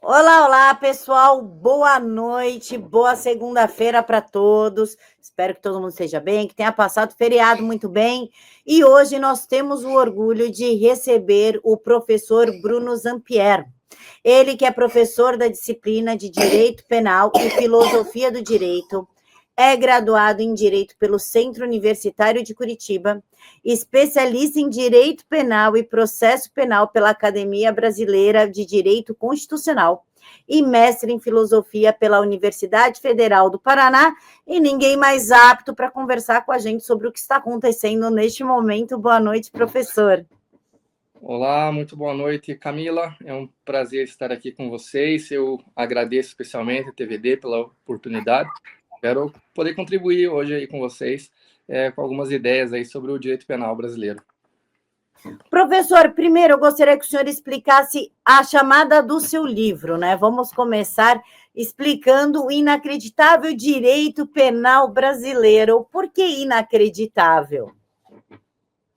Olá, olá, pessoal. Boa noite, boa segunda-feira para todos. Espero que todo mundo esteja bem, que tenha passado o feriado muito bem. E hoje nós temos o orgulho de receber o professor Bruno Zampier. Ele que é professor da disciplina de Direito Penal e Filosofia do Direito, é graduado em Direito pelo Centro Universitário de Curitiba, especialista em Direito Penal e Processo Penal pela Academia Brasileira de Direito Constitucional e mestre em Filosofia pela Universidade Federal do Paraná, e ninguém mais apto para conversar com a gente sobre o que está acontecendo neste momento. Boa noite, professor. Olá, muito boa noite, Camila. É um prazer estar aqui com vocês. Eu agradeço especialmente a TVD pela oportunidade. Espero poder contribuir hoje aí com vocês com algumas ideias aí sobre o direito penal brasileiro. Professor, primeiro eu gostaria que o senhor explicasse a chamada do seu livro, né? Vamos começar explicando o inacreditável direito penal brasileiro. Por que inacreditável?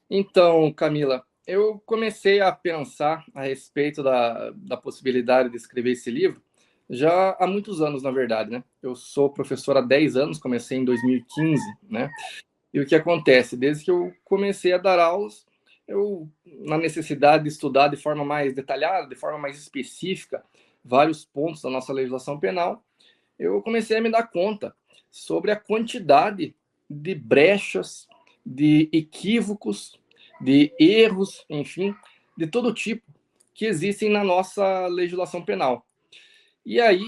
Então, Camila, eu comecei a pensar a respeito da possibilidade de escrever esse livro já há muitos anos, na verdade, né? Eu sou professor há 10 anos, comecei em 2015, né? E o que acontece? Desde que eu comecei a dar aulas, eu, na necessidade de estudar de forma mais detalhada, de forma mais específica, vários pontos da nossa legislação penal, eu comecei a me dar conta sobre a quantidade de brechas, de equívocos, de erros, enfim, de todo tipo que existem na nossa legislação penal. E aí,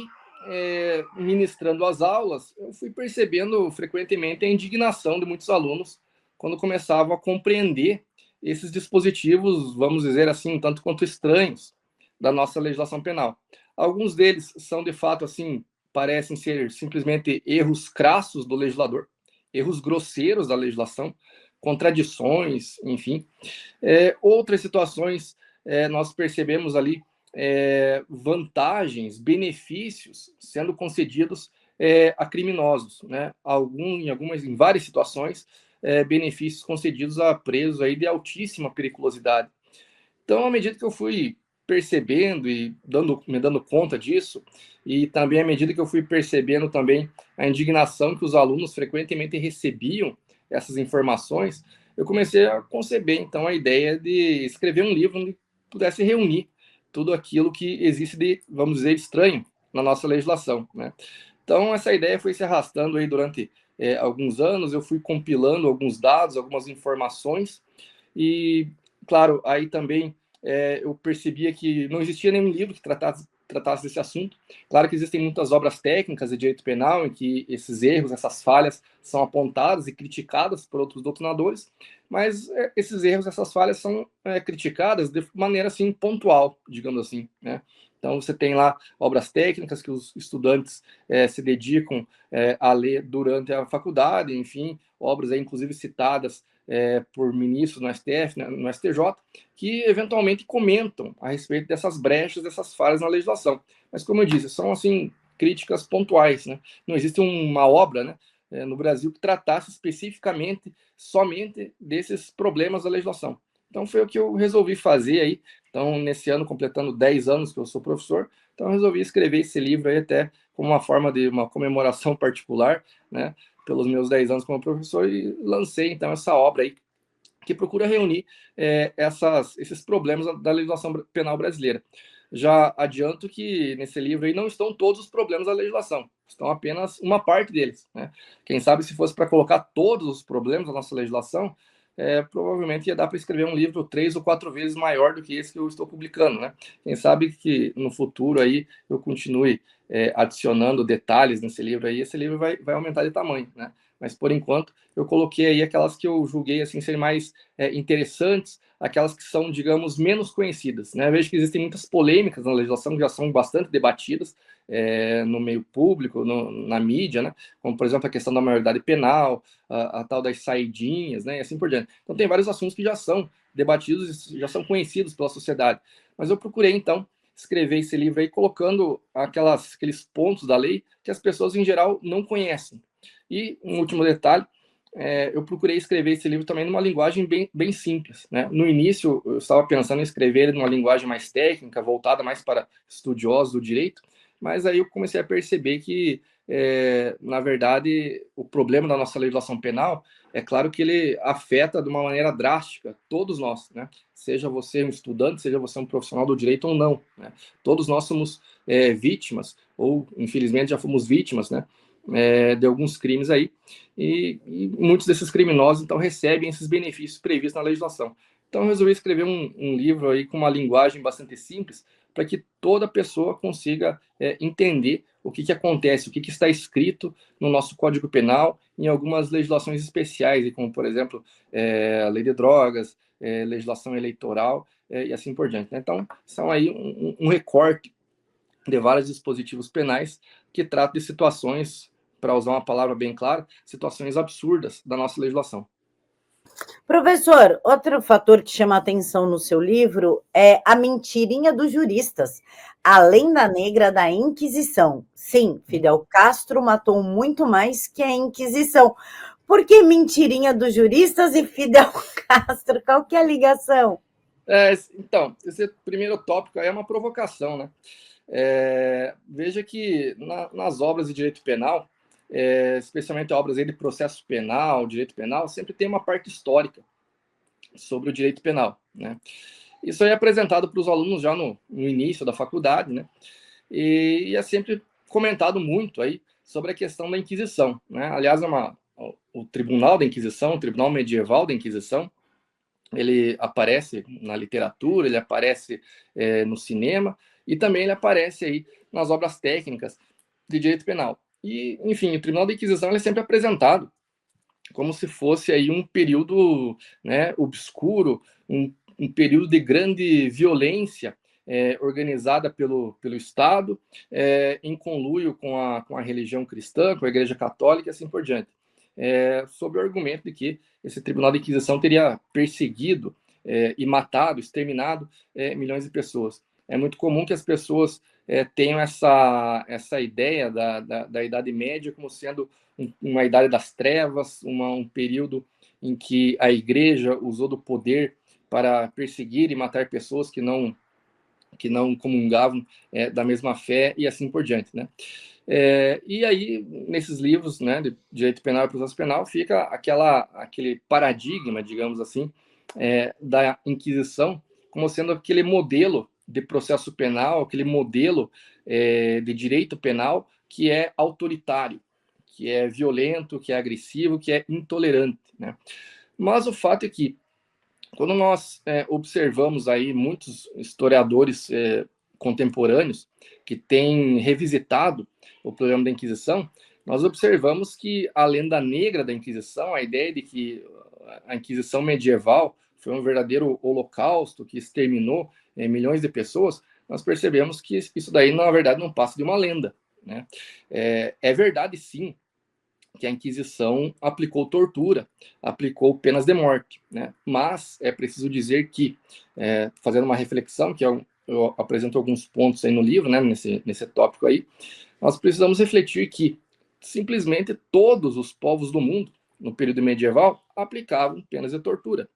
ministrando as aulas, eu fui percebendo frequentemente a indignação de muitos alunos quando começavam a compreender esses dispositivos, vamos dizer assim, tanto quanto estranhos da nossa legislação penal. Alguns deles são, de fato, assim, parecem ser simplesmente erros crassos do legislador, erros grosseiros da legislação, contradições, enfim. Outras situações, nós percebemos ali vantagens, benefícios sendo concedidos a criminosos, né? Em várias situações, benefícios concedidos a presos aí de altíssima periculosidade. Então, à medida que eu fui percebendo e me dando conta disso, e também à medida que eu fui percebendo também a indignação que os alunos frequentemente recebiam essas informações, eu comecei a conceber então a ideia de escrever um livro onde pudesse reunir tudo aquilo que existe de, vamos dizer, estranho na nossa legislação, né? Então essa ideia foi se arrastando aí durante alguns anos. Eu fui compilando alguns dados, algumas informações e, claro, aí também eu percebia que não existia nenhum livro que tratasse desse assunto. Claro que existem muitas obras técnicas de direito penal em que esses erros, essas falhas são apontadas e criticadas por outros doutrinadores, mas esses erros, essas falhas são criticadas de maneira assim pontual, digamos assim, né? Então você tem lá obras técnicas que os estudantes se dedicam a ler durante a faculdade, enfim, obras aí, inclusive citadas por ministros no STF, né, no STJ, que eventualmente comentam a respeito dessas brechas, dessas falhas na legislação. Mas, como eu disse, são assim críticas pontuais, né? Não existe uma obra, né, no Brasil que tratasse especificamente somente desses problemas da legislação. Então foi o que eu resolvi fazer aí. Então, nesse ano, completando 10 anos que eu sou professor, então eu resolvi escrever esse livro aí até como uma forma de uma comemoração particular, né, pelos meus 10 anos como professor, e lancei então essa obra aí que procura reunir esses problemas da legislação penal brasileira. Já adianto que nesse livro aí não estão todos os problemas da legislação, estão apenas uma parte deles, né? Quem sabe se fosse para colocar todos os problemas da nossa legislação, provavelmente ia dar para escrever um livro 3 ou 4 vezes maior do que esse que eu estou publicando, né? Quem sabe que no futuro aí eu continue adicionando detalhes nesse livro aí, esse livro vai aumentar de tamanho, né? Mas por enquanto eu coloquei aí aquelas que eu julguei assim serem mais interessantes, aquelas que são, digamos, menos conhecidas, né? Eu vejo que existem muitas polêmicas na legislação que já são bastante debatidas no meio público, na mídia, né? Como, por exemplo, a questão da maioridade penal, a tal das saidinhas, né? E assim por diante. Então, tem vários assuntos que já são debatidos, já são conhecidos pela sociedade. Mas eu procurei, então, escrever esse livro aí colocando aqueles pontos da lei que as pessoas, em geral, não conhecem. E um último detalhe, eu procurei escrever esse livro também numa linguagem bem simples, né? No início, eu estava pensando em escrever ele numa linguagem mais técnica, voltada mais para estudiosos do direito, mas aí eu comecei a perceber que, na verdade, o problema da nossa legislação penal é claro que ele afeta de uma maneira drástica todos nós, né? Seja você um estudante, seja você um profissional do direito ou não, né? Todos nós somos vítimas, ou infelizmente já fomos vítimas, né? De alguns crimes aí, e muitos desses criminosos, então, recebem esses benefícios previstos na legislação. Então, eu resolvi escrever um livro aí com uma linguagem bastante simples, para que toda pessoa consiga entender o que acontece, o que está escrito no nosso Código Penal, em algumas legislações especiais, como, por exemplo, a lei de drogas, legislação eleitoral, e assim por diante, né? Então, são aí um recorte de vários dispositivos penais que tratam de situações, para usar uma palavra bem clara, situações absurdas da nossa legislação. Professor, outro fator que chama a atenção no seu livro é a mentirinha dos juristas, a lenda negra da Inquisição. Sim, Fidel Castro matou muito mais que a Inquisição. Por que mentirinha dos juristas e Fidel Castro? Qual que é a ligação? Então, esse primeiro tópico aí é uma provocação, né? Veja que nas obras de direito penal, especialmente obras aí de processo penal, direito penal, sempre tem uma parte histórica sobre o direito penal, né? Isso aí é apresentado para os alunos já no início da faculdade, né? E é sempre comentado muito aí sobre a questão da Inquisição, né? Aliás, o Tribunal da Inquisição, o Tribunal Medieval da Inquisição, ele aparece na literatura, ele aparece no cinema, e também ele aparece aí nas obras técnicas de direito penal. E, enfim, o Tribunal da Inquisição ele é sempre apresentado como se fosse aí um período, né, obscuro, um período de grande violência organizada pelo Estado, em conluio com a religião cristã, com a Igreja Católica e assim por diante. Sob o argumento de que esse Tribunal de Inquisição teria perseguido e matado, exterminado milhões de pessoas. É muito comum que as pessoas tenham essa ideia da Idade Média como sendo uma idade das trevas, um período em que a Igreja usou do poder para perseguir e matar pessoas que não comungavam da mesma fé e assim por diante, né? E aí, nesses livros, né, de direito penal e processo penal, fica aquele paradigma, digamos assim, da Inquisição como sendo aquele modelo de processo penal, aquele modelo de direito penal que é autoritário, que é violento, que é agressivo, que é intolerante, né? Mas o fato é que, quando nós observamos aí muitos historiadores contemporâneos que têm revisitado o problema da Inquisição, nós observamos que a lenda negra da Inquisição, a ideia de que a Inquisição medieval foi um verdadeiro holocausto que exterminou milhões de pessoas, nós percebemos que isso daí, na verdade, não passa de uma lenda, né? É verdade, sim, que a Inquisição aplicou tortura, aplicou penas de morte, né? Mas é preciso dizer que, fazendo uma reflexão, que eu apresento alguns pontos aí no livro, né, nesse tópico aí, nós precisamos refletir que simplesmente todos os povos do mundo, no período medieval, aplicavam penas de tortura,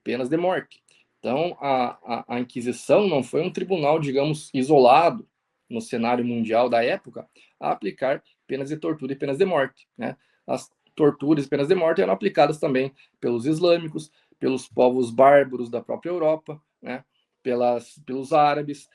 penas de morte. Então, a Inquisição não foi um tribunal, digamos, isolado no cenário mundial da época a aplicar penas de tortura e penas de morte, né? As torturas e penas de morte eram aplicadas também pelos islâmicos, pelos povos bárbaros da própria Europa, né? Pelos árabes,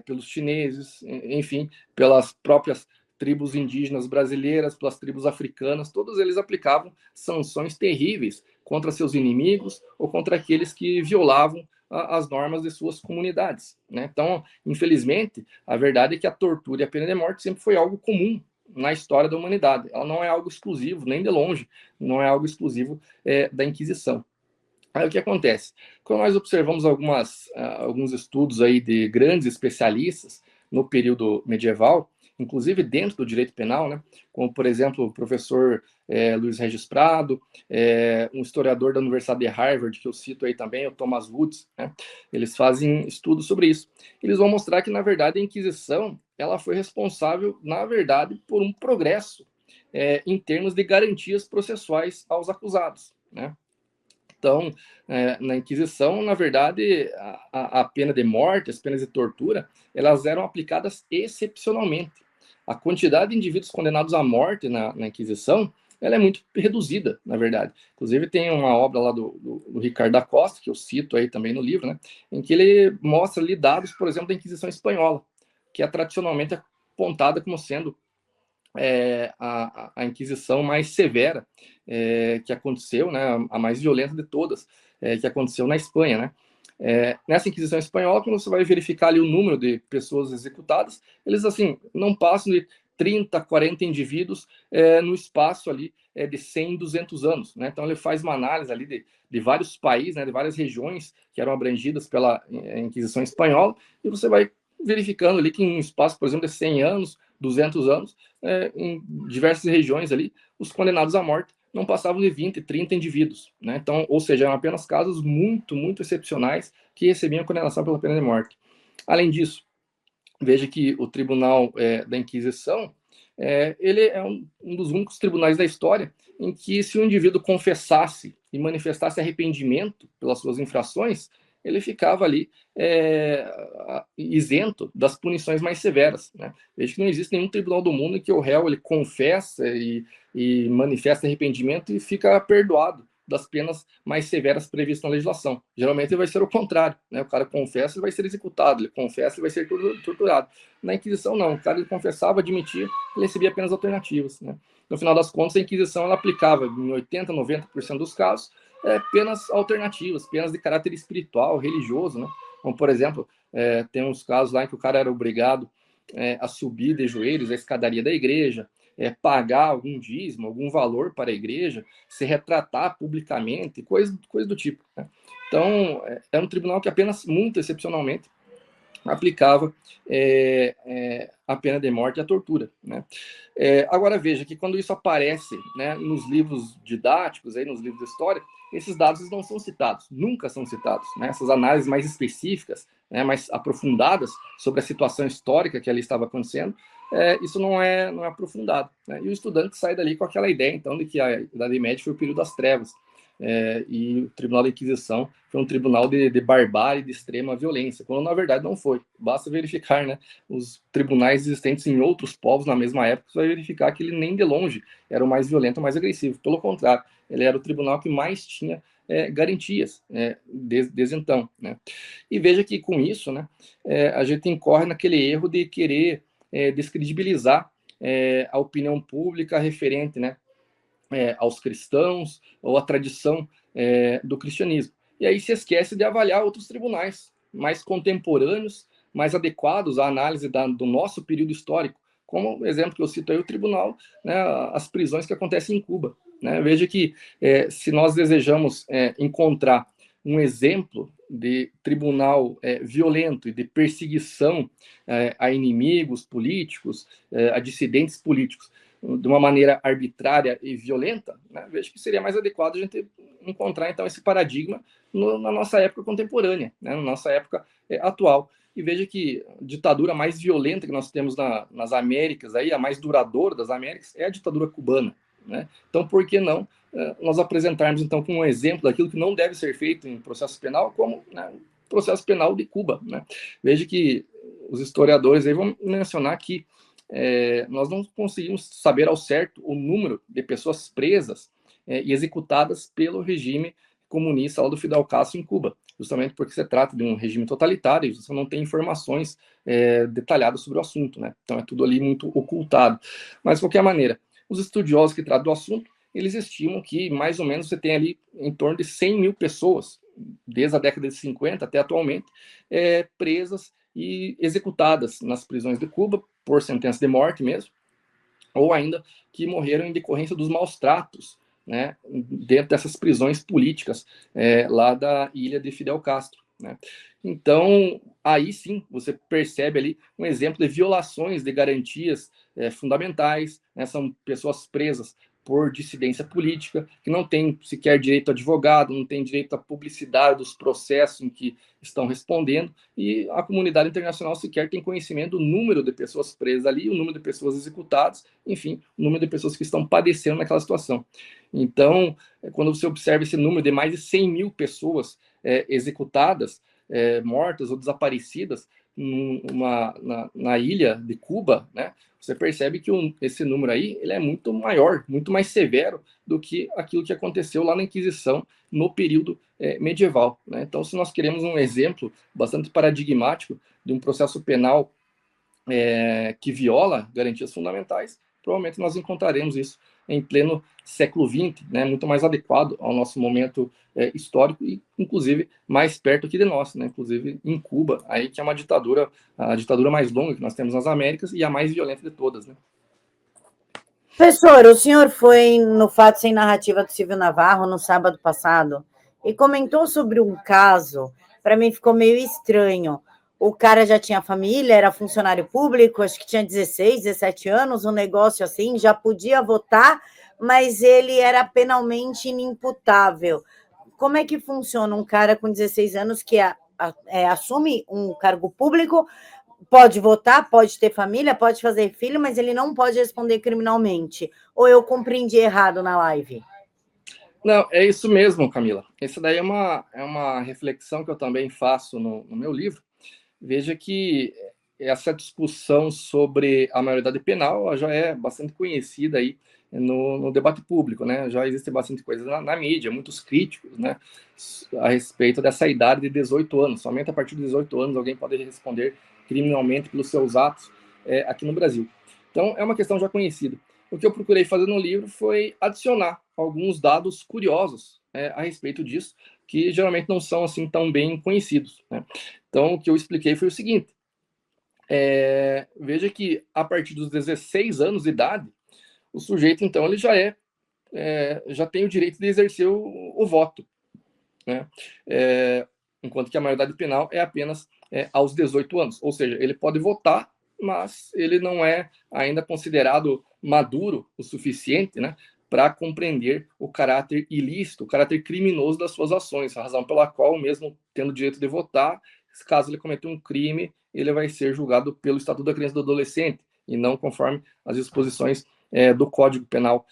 pelos chineses, enfim, pelas próprias tribos indígenas brasileiras, pelas tribos africanas, todos eles aplicavam sanções terríveis contra seus inimigos ou contra aqueles que violavam as normas de suas comunidades, né? Então, infelizmente, a verdade é que a tortura e a pena de morte sempre foi algo comum na história da humanidade. Ela não é algo exclusivo, nem de longe, não é algo exclusivo da Inquisição. Aí o que acontece? Quando nós observamos alguns estudos aí de grandes especialistas no período medieval, inclusive dentro do direito penal, né? Como, por exemplo, o professor Luiz Regis Prado, um historiador da Universidade de Harvard, que eu cito aí também, o Thomas Woods, né? Eles fazem estudos sobre isso. Eles vão mostrar que, na verdade, a Inquisição ela foi responsável, na verdade, por um progresso em termos de garantias processuais aos acusados, né? Então, na Inquisição, na verdade, a pena de morte, as penas de tortura, elas eram aplicadas excepcionalmente. A quantidade de indivíduos condenados à morte na Inquisição, ela é muito reduzida, na verdade. Inclusive, tem uma obra lá do Ricardo da Costa, que eu cito aí também no livro, né, em que ele mostra ali dados, por exemplo, da Inquisição Espanhola, que é tradicionalmente apontada como sendo a Inquisição mais severa que aconteceu, né, a mais violenta de todas, que aconteceu na Espanha, né? Nessa Inquisição Espanhola, quando você vai verificar ali o número de pessoas executadas, eles, assim, não passam de 30, 40 indivíduos no espaço ali de 100, 200 anos, né? Então, ele faz uma análise ali de vários países, né, de várias regiões que eram abrangidas pela Inquisição Espanhola, e você vai verificando ali que em um espaço, por exemplo, de 100 anos, 200 anos, em diversas regiões ali, os condenados à morte não passavam de 20, 30 indivíduos, né? Então, ou seja, eram apenas casos muito, muito excepcionais que recebiam condenação pela pena de morte. Além disso, veja que o Tribunal da Inquisição, ele é um dos únicos tribunais da história em que, se o indivíduo confessasse e manifestasse arrependimento pelas suas infrações, ele ficava ali isento das punições mais severas, né? Veja que não existe nenhum tribunal do mundo em que o réu ele confessa e manifesta arrependimento e fica perdoado das penas mais severas previstas na legislação. Geralmente vai ser o contrário, né? O cara confessa e vai ser executado, ele confessa e vai ser torturado. Na Inquisição, não. O cara ele confessava, admitia, ele recebia penas alternativas, né? No final das contas, a Inquisição ela aplicava, em 80%, 90% dos casos, penas alternativas, penas de caráter espiritual, religioso, né? Como, por exemplo, tem uns casos lá em que o cara era obrigado a subir de joelhos a escadaria da igreja, pagar algum dízimo, algum valor para a igreja, se retratar publicamente, coisa do tipo, né? Então, é um tribunal que apenas, muito excepcionalmente, aplicava a pena de morte e a tortura, né? Agora veja que quando isso aparece, né, nos livros didáticos, aí, nos livros de história, esses dados não são citados, nunca são citados, né? Essas análises mais específicas, né, mais aprofundadas sobre a situação histórica que ali estava acontecendo, isso não é aprofundado, né? E o estudante sai dali com aquela ideia, então, de que a Idade Média foi o período das trevas, e o Tribunal da Inquisição foi um tribunal de barbárie, de extrema violência, quando na verdade não foi. Basta verificar, né, os tribunais existentes em outros povos na mesma época, você vai verificar que ele nem de longe era o mais violento, o mais agressivo. Pelo contrário, ele era o tribunal que mais tinha garantias desde então, né? E veja que com isso, né, a gente incorre naquele erro de querer descredibilizar a opinião pública referente, né, aos cristãos ou à tradição do cristianismo. E aí se esquece de avaliar outros tribunais mais contemporâneos, mais adequados à análise do nosso período histórico, como o exemplo que eu cito aí, o tribunal, né, as prisões que acontecem em Cuba, né? Veja que se nós desejamos encontrar um exemplo de tribunal violento e de perseguição a inimigos políticos, a dissidentes políticos, de uma maneira arbitrária e violenta, né, vejo que seria mais adequado a gente encontrar, então, esse paradigma na nossa época contemporânea, né, na nossa época atual. E veja que a ditadura mais violenta que nós temos nas Américas, aí, a mais duradoura das Américas, é a ditadura cubana, né? Então, por que não nós apresentarmos, então, como um exemplo daquilo que não deve ser feito em processo penal, como, né, o processo penal de Cuba, né? Veja que os historiadores aí vão mencionar que nós não conseguimos saber ao certo o número de pessoas presas e executadas pelo regime comunista lá do Fidel Castro em Cuba, justamente porque se trata de um regime totalitário e você não tem informações detalhadas sobre o assunto, né? Então é tudo ali muito ocultado. Mas, de qualquer maneira, os estudiosos que tratam do assunto, eles estimam que mais ou menos você tem ali em torno de 100 mil pessoas, desde a década de 50 até atualmente, presas e executadas nas prisões de Cuba por sentença de morte mesmo, ou ainda que morreram em decorrência dos maus tratos, né, dentro dessas prisões políticas lá da ilha de Fidel Castro, né? Então, aí sim, você percebe ali um exemplo de violações de garantias fundamentais, né? São pessoas presas por dissidência política, que não tem sequer direito a advogado, não tem direito à publicidade dos processos em que estão respondendo, e a comunidade internacional sequer tem conhecimento do número de pessoas presas ali, o número de pessoas executadas, enfim, o número de pessoas que estão padecendo naquela situação. Então, quando você observa esse número de mais de 100 mil pessoas executadas, mortas ou desaparecidas na ilha de Cuba, né, você percebe que esse número aí ele é muito maior, muito mais severo do que aquilo que aconteceu lá na Inquisição no período medieval, né? Então, se nós queremos um exemplo bastante paradigmático de um processo penal que viola garantias fundamentais, provavelmente nós encontraremos isso em pleno século XX, né, muito mais adequado ao nosso momento histórico e, inclusive, mais perto aqui de nós, né, inclusive em Cuba, aí que é uma ditadura, a ditadura mais longa que nós temos nas Américas e a mais violenta de todas, né. Professor, o senhor foi no Fato Sem Narrativa do Silvio Navarro no sábado passado e comentou sobre um caso, para mim ficou meio estranho. O cara já tinha família, era funcionário público, acho que tinha 16, 17 anos, um negócio assim, já podia votar, mas ele era penalmente inimputável. Como é que funciona um cara com 16 anos que assume um cargo público, pode votar, pode ter família, pode fazer filho, mas ele não pode responder criminalmente? Ou eu compreendi errado na live? Não, é isso mesmo, Camila. Essa daí é uma reflexão que eu também faço no meu livro. Veja que essa discussão sobre a maioridade penal já é bastante conhecida aí no debate público, né? Já existe bastante coisa na mídia, muitos críticos, né, a respeito dessa idade de 18 anos. Somente a partir de 18 anos alguém pode responder criminalmente pelos seus atos aqui no Brasil. Então, é uma questão já conhecida. O que eu procurei fazer no livro foi adicionar alguns dados curiosos a respeito disso, que geralmente não são assim tão bem conhecidos, né? Então, o que eu expliquei foi o seguinte: veja que a partir dos 16 anos de idade, o sujeito, então, ele já tem o direito de exercer o voto, né? Enquanto que a maioridade penal é apenas aos 18 anos, ou seja, ele pode votar, mas ele não é ainda considerado maduro o suficiente, né, para compreender o caráter ilícito, o caráter criminoso das suas ações, a razão pela qual, mesmo tendo o direito de votar, caso ele cometa um crime, ele vai ser julgado pelo Estatuto da Criança e do Adolescente, e não conforme as disposições do Código Penal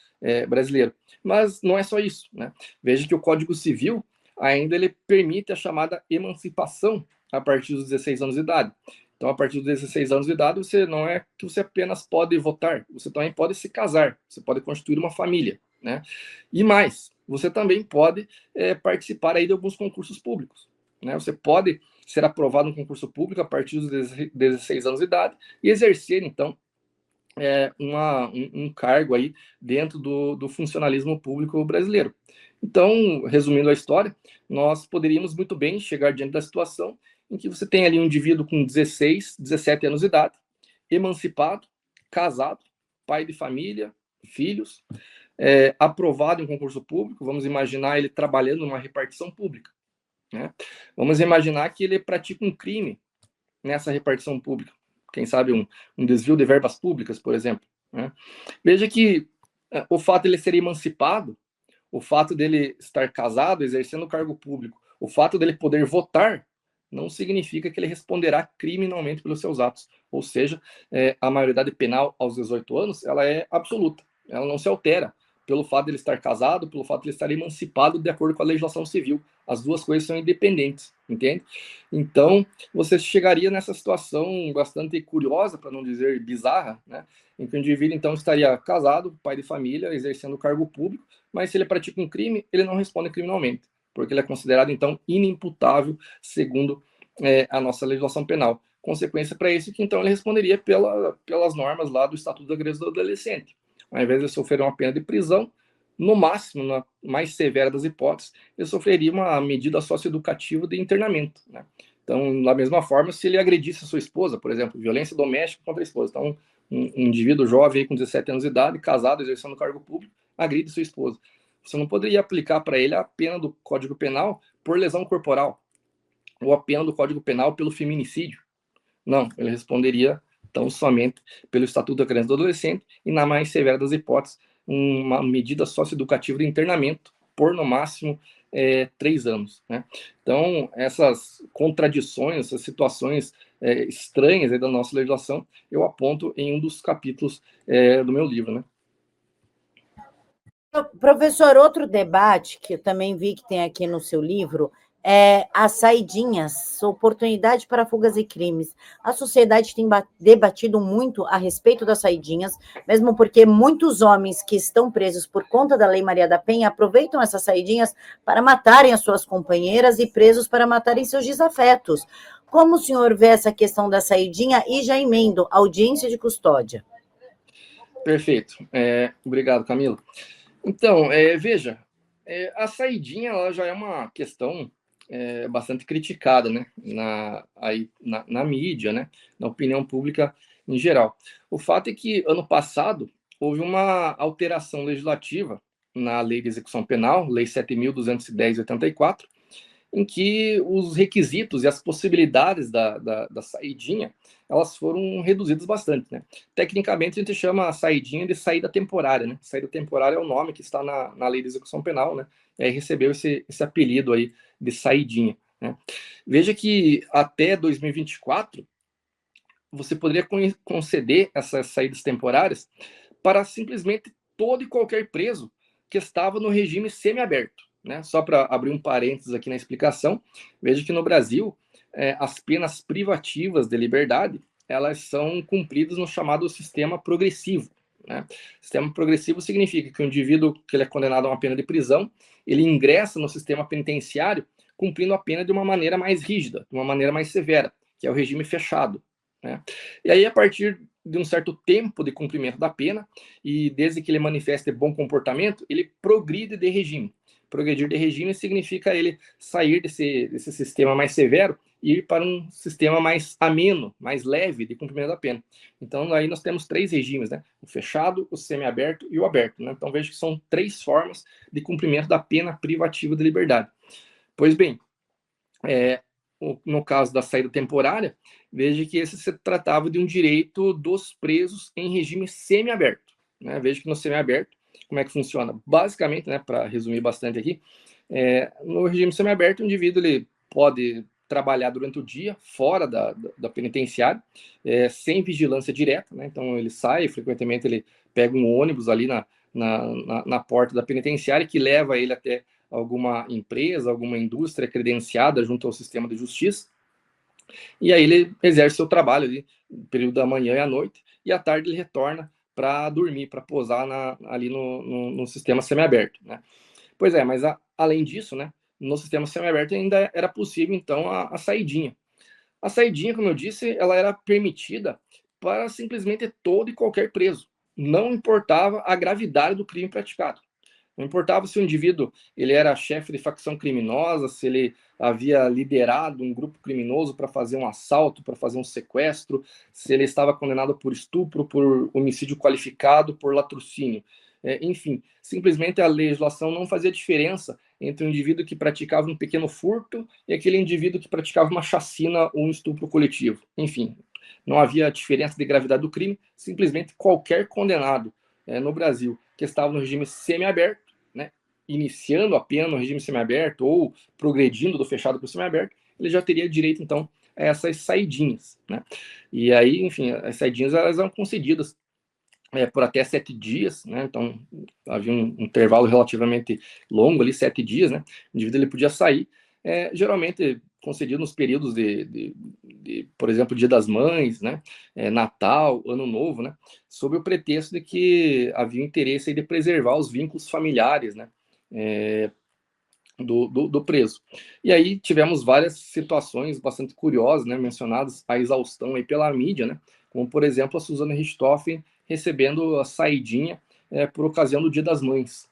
brasileiro. Mas não é só isso, né? Veja que o Código Civil ainda ele permite a chamada emancipação a partir dos 16 anos de idade. Então, a partir dos 16 anos de idade, você não é que você apenas pode votar, você também pode se casar, você pode constituir uma família, né? E mais, você também pode participar aí de alguns concursos públicos, né? Você pode ser aprovado no concurso público a partir dos 16 anos de idade e exercer, então, um cargo aí dentro do funcionalismo público brasileiro. Então, resumindo a história, nós poderíamos muito bem chegar diante da situação em que você tem ali um indivíduo com 16, 17 anos de idade, emancipado, casado, pai de família, filhos, aprovado em um concurso público, vamos imaginar ele trabalhando numa repartição pública, né? Vamos imaginar que ele pratica um crime nessa repartição pública, quem sabe um desvio de verbas públicas, por exemplo, né? Veja que o fato de ele ser emancipado, o fato dele estar casado, exercendo o cargo público, o fato dele poder votar, não significa que ele responderá criminalmente pelos seus atos. Ou seja, a maioridade penal aos 18 anos, ela é absoluta, ela não se altera pelo fato de ele estar casado, pelo fato de ele estar emancipado de acordo com a legislação civil. As duas coisas são independentes, entende? Então, você chegaria nessa situação bastante curiosa, para não dizer bizarra, né? Em que o indivíduo, então, estaria casado, pai de família, exercendo o cargo público, mas se ele pratica um crime, ele não responde criminalmente, porque ele é considerado, então, inimputável, segundo a nossa legislação penal. Consequência para isso que, então, ele responderia pelas normas lá do Estatuto da Criança e do Adolescente. Ao invés de sofrer uma pena de prisão, no máximo, na mais severa das hipóteses, ele sofreria uma medida socioeducativa de internamento, né? Então, da mesma forma, se ele agredisse a sua esposa, por exemplo, violência doméstica contra a esposa. Então, um indivíduo jovem aí, com 17 anos de idade, casado, exercendo cargo público, agride sua esposa. Você não poderia aplicar para ele a pena do Código Penal por lesão corporal, ou a pena do Código Penal pelo feminicídio. Não, ele responderia, então, somente pelo Estatuto da Criança e do Adolescente, e na mais severa das hipóteses, uma medida socioeducativa de internamento por, no máximo, 3 anos, né? Então, essas contradições, essas situações estranhas aí da nossa legislação, eu aponto em um dos capítulos do meu livro, né? Professor, outro debate que eu também vi que tem aqui no seu livro é as saidinhas, oportunidade para fugas e crimes. A sociedade tem debatido muito a respeito das saidinhas, mesmo porque muitos homens que estão presos por conta da Lei Maria da Penha aproveitam essas saidinhas para matarem as suas companheiras e presos para matarem seus desafetos. Como o senhor vê essa questão da saidinha e já emendo audiência de custódia? Perfeito. Obrigado, Camila. Então, veja, a saidinha ela já é uma questão bastante criticada, né, na mídia, né, na opinião pública em geral. O fato é que, ano passado, houve uma alteração legislativa na Lei de Execução Penal, Lei 7.210/84, em que os requisitos e as possibilidades da saidinha, elas foram reduzidas bastante, né? Tecnicamente, a gente chama a saidinha de saída temporária, né? Saída temporária é o nome que está na Lei de Execução Penal, né? Recebeu esse apelido aí de saidinha, né? Veja que até 2024, você poderia conceder essas saídas temporárias para simplesmente todo e qualquer preso que estava no regime semiaberto, né? Só para abrir um parênteses aqui na explicação, veja que no Brasil as penas privativas de liberdade elas são cumpridas no chamado sistema progressivo, né? Sistema progressivo significa que o indivíduo que ele é condenado a uma pena de prisão, ele ingressa no sistema penitenciário cumprindo a pena de uma maneira mais rígida, de uma maneira mais severa, que é o regime fechado, né? E aí, a partir de um certo tempo de cumprimento da pena, e desde que ele manifeste bom comportamento, ele progride de regime. Progredir de regime significa ele sair desse sistema mais severo e ir para um sistema mais ameno, mais leve de cumprimento da pena. Então, aí nós temos 3 regimes, né? O fechado, o semiaberto e o aberto, né? Então, veja que são 3 formas de cumprimento da pena privativa de liberdade. Pois bem, no caso da saída temporária, veja que esse se tratava de um direito dos presos em regime semiaberto, né? Veja que no semiaberto, como é que funciona? Basicamente, né, para resumir bastante aqui, no regime semiaberto, o indivíduo ele pode trabalhar durante o dia fora da penitenciária, sem vigilância direta, né? Então ele sai, frequentemente ele pega um ônibus ali na porta da penitenciária que leva ele até alguma empresa, alguma indústria credenciada junto ao sistema de justiça, e aí ele exerce seu trabalho ali, no período da manhã e à noite, e à tarde ele retorna para dormir, para posar ali no sistema semiaberto, né? Pois é, mas além disso, né, no sistema semiaberto ainda era possível, então, a saidinha. A saidinha, como eu disse, ela era permitida para simplesmente todo e qualquer preso. Não importava a gravidade do crime praticado. Não importava se o indivíduo ele era chefe de facção criminosa, se ele havia liderado um grupo criminoso para fazer um assalto, para fazer um sequestro, se ele estava condenado por estupro, por homicídio qualificado, por latrocínio. Enfim, simplesmente a legislação não fazia diferença entre o indivíduo que praticava um pequeno furto e aquele indivíduo que praticava uma chacina ou um estupro coletivo. Enfim, não havia diferença de gravidade do crime, simplesmente qualquer condenado no Brasil que estava no regime semiaberto, né, iniciando a pena no regime semiaberto ou progredindo do fechado para o semiaberto, ele já teria direito, então, a essas saidinhas, né? E aí, enfim, as saidinhas elas eram concedidas por até 7 dias, né? Então, havia um intervalo relativamente longo ali, 7 dias, né? O indivíduo ele podia sair, geralmente concedido nos períodos por exemplo, Dia das Mães, né? Natal, Ano Novo, né? Sob o pretexto de que havia interesse aí de preservar os vínculos familiares, né? Do preso. E aí tivemos várias situações bastante curiosas, né? Mencionadas a exaustão aí pela mídia, né? Como, por exemplo, a Suzana Richthofen recebendo a saidinha por ocasião do Dia das Mães,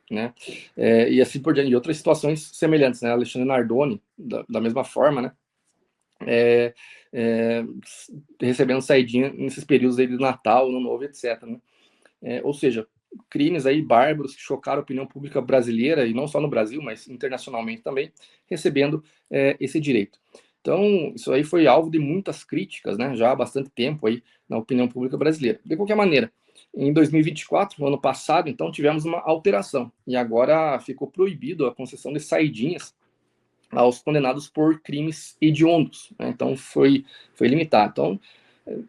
né? E assim por diante, e outras situações semelhantes, né? Alexandre Nardoni, da mesma forma, né? Recebendo saidinha nesses períodos aí de Natal, Ano Novo, etc, né? Ou seja, crimes aí bárbaros que chocaram a opinião pública brasileira, e não só no Brasil, mas internacionalmente também, recebendo esse direito. Então, isso aí foi alvo de muitas críticas, né, já há bastante tempo aí na opinião pública brasileira. De qualquer maneira, Em 2024, no ano passado, então, tivemos uma alteração, e agora ficou proibido a concessão de saidinhas aos condenados por crimes hediondos, né? Então, foi limitado. Então,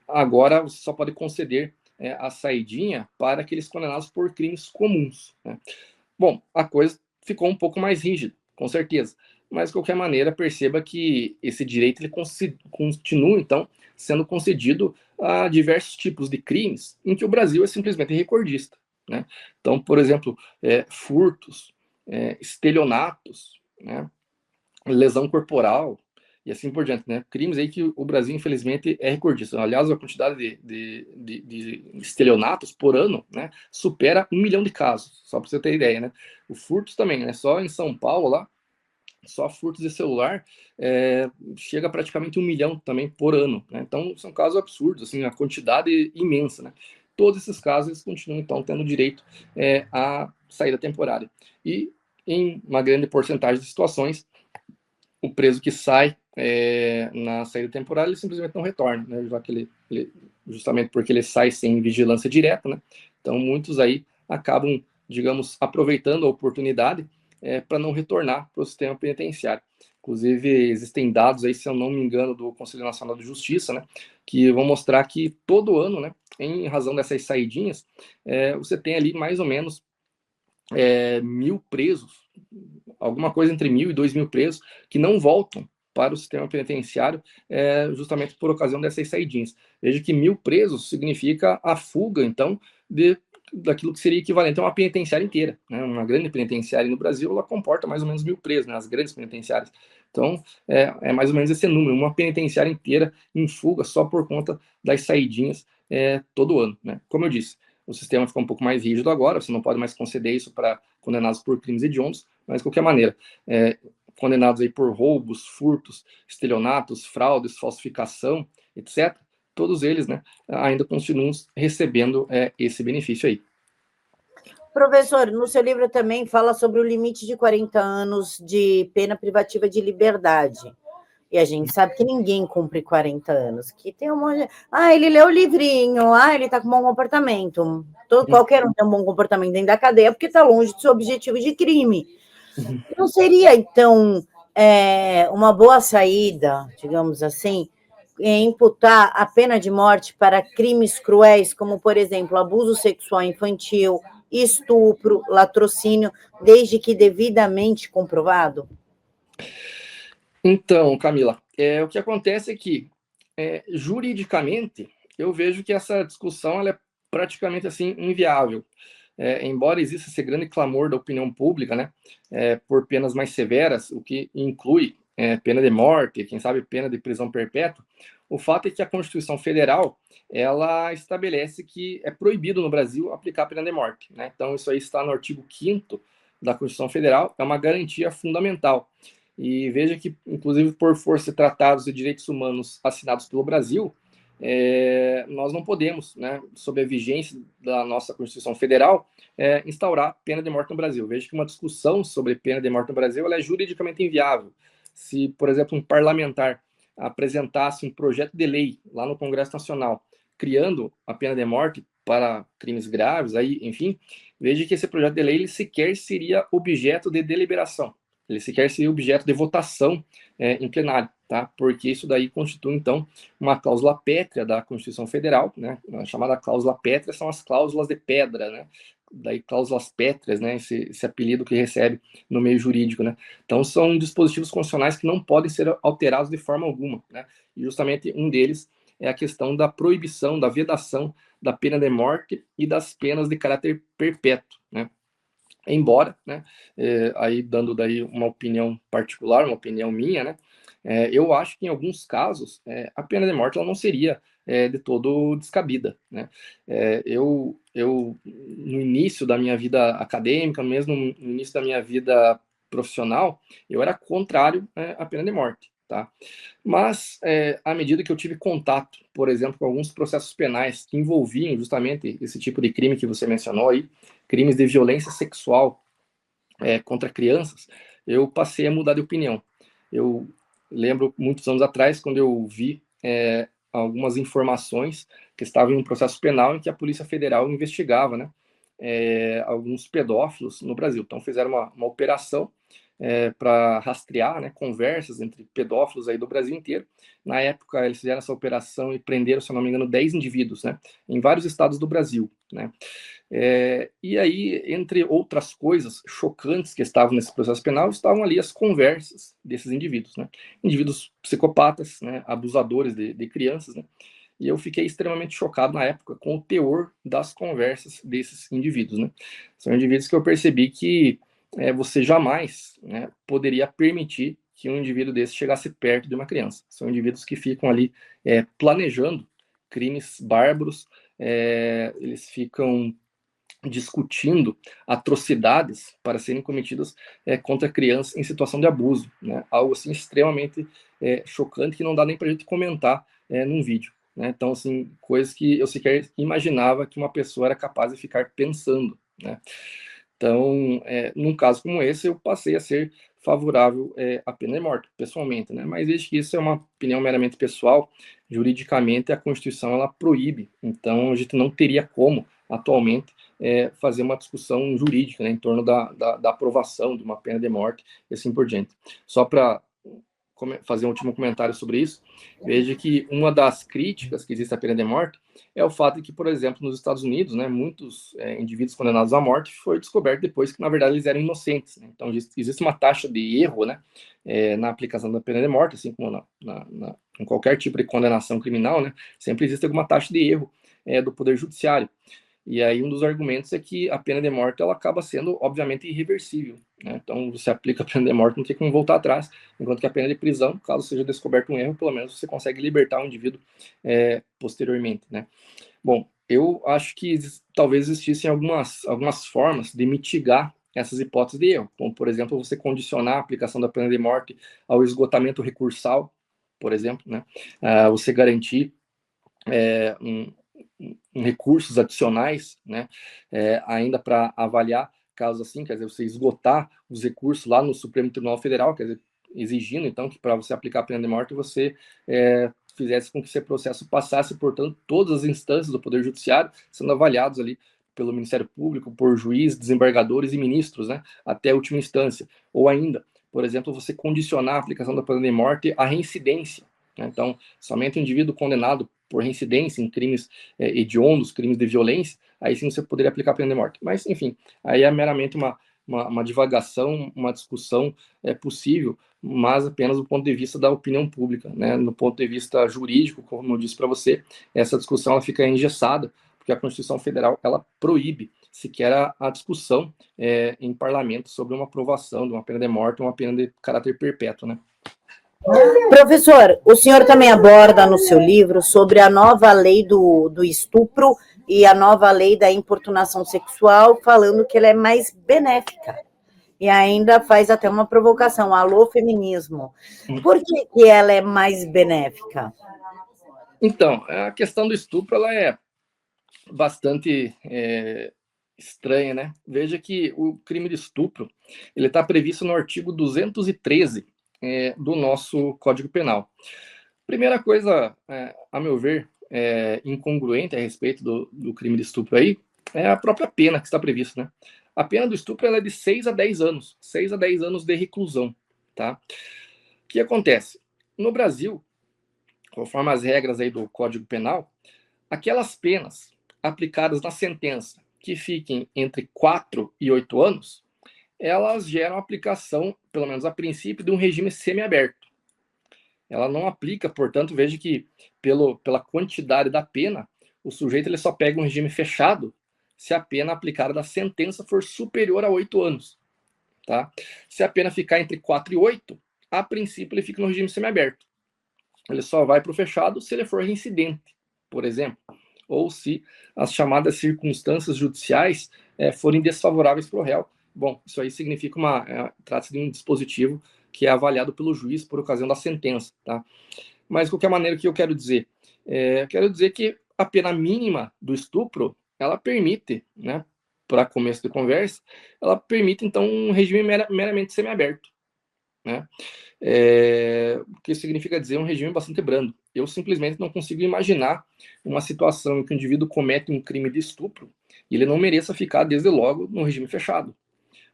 agora você só pode conceder a saidinha para aqueles condenados por crimes comuns, né? Bom, a coisa ficou um pouco mais rígida, com certeza. Mas, de qualquer maneira, perceba que esse direito ele continua, então, sendo concedido a diversos tipos de crimes em que o Brasil é simplesmente recordista, né? Então, por exemplo, furtos, estelionatos, né? Lesão corporal e assim por diante, né? Crimes aí que o Brasil, infelizmente, é recordista. Aliás, a quantidade de estelionatos por ano, né, supera 1 milhão de casos, só para você ter ideia, né? O furtos também, né? Só em São Paulo, lá, só furtos de celular chega a praticamente 1 milhão também por ano, né? Então, são casos absurdos, assim, a quantidade imensa, né? Todos esses casos, eles continuam, então, tendo direito à saída temporária. E, em uma grande porcentagem de situações, o preso que sai na saída temporária, ele simplesmente não retorna, né? Já que justamente porque ele sai sem vigilância direta, né? Então, muitos aí acabam, digamos, aproveitando a oportunidade para não retornar para o sistema penitenciário. Inclusive, existem dados aí, se eu não me engano, do Conselho Nacional de Justiça, né, que vão mostrar que todo ano, né, em razão dessas saidinhas, você tem ali mais ou menos 1.000 presos, alguma coisa entre 1.000 e 2.000 presos, que não voltam para o sistema penitenciário justamente por ocasião dessas saidinhas. Veja que 1.000 presos significa a fuga, então, daquilo que seria equivalente a uma penitenciária inteira, né? Uma grande penitenciária no Brasil, ela comporta mais ou menos 1.000 presos, né? As grandes penitenciárias. Então, é mais ou menos esse número, uma penitenciária inteira em fuga só por conta das saidinhas todo ano, né? Como eu disse, o sistema ficou um pouco mais rígido agora, você não pode mais conceder isso para condenados por crimes hediondos, mas de qualquer maneira, condenados aí por roubos, furtos, estelionatos, fraudes, falsificação, etc., todos eles, né, ainda continuam recebendo esse benefício aí. Professor, no seu livro também fala sobre o limite de 40 anos de pena privativa de liberdade. E a gente sabe que ninguém cumpre 40 anos. Que tem um monte de... ele leu o livrinho, ele está com bom comportamento. Qualquer um tem um bom comportamento dentro da cadeia porque está longe do seu objetivo de crime. Não seria, então, uma boa saída, digamos assim, imputar a pena de morte para crimes cruéis, como, por exemplo, abuso sexual infantil, estupro, latrocínio, desde que devidamente comprovado? Então, Camila, o que acontece é que, juridicamente, eu vejo que essa discussão ela é praticamente assim inviável. Embora exista esse grande clamor da opinião pública, né, por penas mais severas, o que inclui pena de morte, quem sabe pena de prisão perpétua, o fato é que a Constituição Federal ela estabelece que é proibido no Brasil aplicar a pena de morte, né? Então, isso aí está no artigo 5º da Constituição Federal, é uma garantia fundamental. E veja que, inclusive, por força de tratados de direitos humanos assinados pelo Brasil, nós não podemos, né, sob a vigência da nossa Constituição Federal, instaurar pena de morte no Brasil. Veja que uma discussão sobre pena de morte no Brasil ela é juridicamente inviável. Se, por exemplo, um parlamentar apresentasse um projeto de lei lá no Congresso Nacional, criando a pena de morte para crimes graves, aí, enfim, veja que esse projeto de lei ele sequer seria objeto de deliberação. Ele sequer seria objeto de votação em plenário, tá? Porque isso daí constitui, então, uma cláusula pétrea da Constituição Federal, né? A chamada cláusula pétrea são as cláusulas de pedra, né? Daí cláusulas pétreas, né? Esse apelido que recebe no meio jurídico, né? Então, são dispositivos constitucionais que não podem ser alterados de forma alguma, né? E justamente um deles é a questão da proibição, da vedação da pena de morte e das penas de caráter perpétuo, né? Embora, né, aí dando daí uma opinião particular, uma opinião minha, né, eu acho que em alguns casos a pena de morte ela não seria de todo descabida, né. No início da minha vida acadêmica, mesmo no início da minha vida profissional, eu era contrário à pena de morte, tá? Mas, à medida que eu tive contato, por exemplo, com alguns processos penais que envolviam justamente esse tipo de crime que você mencionou aí, crimes de violência sexual contra crianças, eu passei a mudar de opinião. Eu lembro, muitos anos atrás, quando eu vi algumas informações que estavam em um processo penal em que a Polícia Federal investigava, né, alguns pedófilos no Brasil. Então, fizeram uma operação para rastrear, né, conversas entre pedófilos aí do Brasil inteiro. Na época, eles fizeram essa operação e prenderam, se eu não me engano, 10 indivíduos, né, em vários estados do Brasil, né. E aí, entre outras coisas chocantes que estavam nesse processo penal, estavam ali as conversas desses indivíduos, né? Indivíduos psicopatas, né? Abusadores de crianças, né? E eu fiquei extremamente chocado na época com o teor das conversas desses indivíduos, né? São indivíduos que eu percebi que você jamais, né, poderia permitir que um indivíduo desse chegasse perto de uma criança. São indivíduos que ficam ali planejando crimes bárbaros, eles ficam discutindo atrocidades para serem cometidas contra crianças em situação de abuso, né? Algo assim extremamente chocante que não dá nem para a gente comentar num vídeo, né? Então, assim, coisas que eu sequer imaginava que uma pessoa era capaz de ficar pensando, né? Então, num caso como esse, eu passei a ser favorável à pena de morte, pessoalmente, né? Mas desde que isso é uma opinião meramente pessoal, juridicamente a Constituição ela proíbe, então a gente não teria como, atualmente, fazer uma discussão jurídica, né, em torno da aprovação de uma pena de morte e assim por diante. Só para fazer um último comentário sobre isso, veja que uma das críticas que existe à pena de morte é o fato de que, por exemplo, nos Estados Unidos, né, muitos indivíduos condenados à morte foi descoberto depois que, na verdade, eles eram inocentes, né? Então, existe uma taxa de erro, né, na aplicação da pena de morte, assim como em qualquer tipo de condenação criminal, né, sempre existe alguma taxa de erro do Poder Judiciário. E aí um dos argumentos é que a pena de morte ela acaba sendo, obviamente, irreversível, né? Então, você aplica a pena de morte, não tem como voltar atrás, enquanto que a pena de prisão, caso seja descoberto um erro, pelo menos você consegue libertar o indivíduo posteriormente, né? Bom, eu acho que talvez existissem algumas formas de mitigar essas hipóteses de erro, como, por exemplo, você condicionar a aplicação da pena de morte ao esgotamento recursal, por exemplo, né? Você garantir recursos adicionais, né, ainda para avaliar casos assim, quer dizer, você esgotar os recursos lá no Supremo Tribunal Federal, quer dizer, exigindo, então, que para você aplicar a pena de morte, você fizesse com que esse processo passasse, portanto, todas as instâncias do Poder Judiciário, sendo avaliados ali pelo Ministério Público, por juiz, desembargadores e ministros, né, até a última instância. Ou ainda, por exemplo, você condicionar a aplicação da pena de morte à reincidência, né? Então, somente o indivíduo condenado por reincidência em crimes hediondos, crimes de violência, aí sim você poderia aplicar a pena de morte. Mas, enfim, aí é meramente uma divagação, uma discussão possível, mas apenas do ponto de vista da opinião pública, né? No ponto de vista jurídico, como eu disse para você, essa discussão ela fica engessada, porque a Constituição Federal ela proíbe sequer a discussão em parlamento sobre uma aprovação de uma pena de morte ou uma pena de caráter perpétuo, né? Professor, o senhor também aborda no seu livro sobre a nova lei do estupro e a nova lei da importunação sexual, falando que ela é mais benéfica. E ainda faz até uma provocação, alô, feminismo. Por que ela é mais benéfica? Então, a questão do estupro ela é bastante estranha, né? Veja que o crime de estupro ele está previsto no artigo 213 do nosso Código Penal. Primeira coisa, a meu ver, incongruente a respeito do crime de estupro aí, é a própria pena que está prevista, né? A pena do estupro ela é de 6 a 10 anos, 6 a 10 anos de reclusão, tá? O que acontece? No Brasil, conforme as regras aí do Código Penal, aquelas penas aplicadas na sentença que fiquem entre 4 e 8 anos, elas geram aplicação, pelo menos a princípio, de um regime semiaberto. Ela não aplica, portanto, veja que pela quantidade da pena, o sujeito ele só pega um regime fechado se a pena aplicada da sentença for superior a 8 anos. Tá? Se a pena ficar entre 4 e 8, a princípio ele fica no regime semiaberto. Ele só vai para o fechado se ele for reincidente, por exemplo, ou se as chamadas circunstâncias judiciais forem desfavoráveis para o réu. Bom, isso aí significa trata-se de um dispositivo que é avaliado pelo juiz por ocasião da sentença, tá? Mas, de qualquer maneira, o que eu quero dizer? Eu quero dizer que a pena mínima do estupro, ela permite, né, para começo de conversa, ela permite, então, um regime meramente semiaberto, né? O que significa dizer um regime bastante brando. eu simplesmente não consigo imaginar uma situação em que o indivíduo comete um crime de estupro e ele não mereça ficar, desde logo, no regime fechado.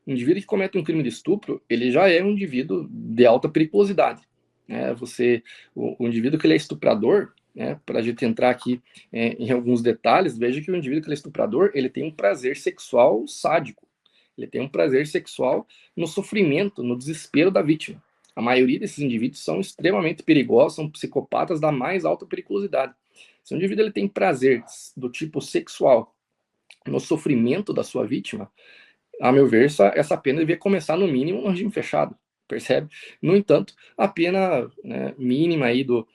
O indivíduo que comete um crime de estupro, ele já é um indivíduo de alta periculosidade. Né? O indivíduo que ele é estuprador, né, para a gente entrar aqui em alguns detalhes, veja que o indivíduo que ele é estuprador, ele tem um prazer sexual sádico. Ele tem um prazer sexual no sofrimento, no desespero da vítima. A maioria desses indivíduos são extremamente perigosos, são psicopatas da mais alta periculosidade. Se o indivíduo ele tem prazer do tipo sexual no sofrimento da sua vítima, a meu ver, essa pena devia começar no mínimo no regime fechado, percebe? No entanto, a pena, né, mínima aí do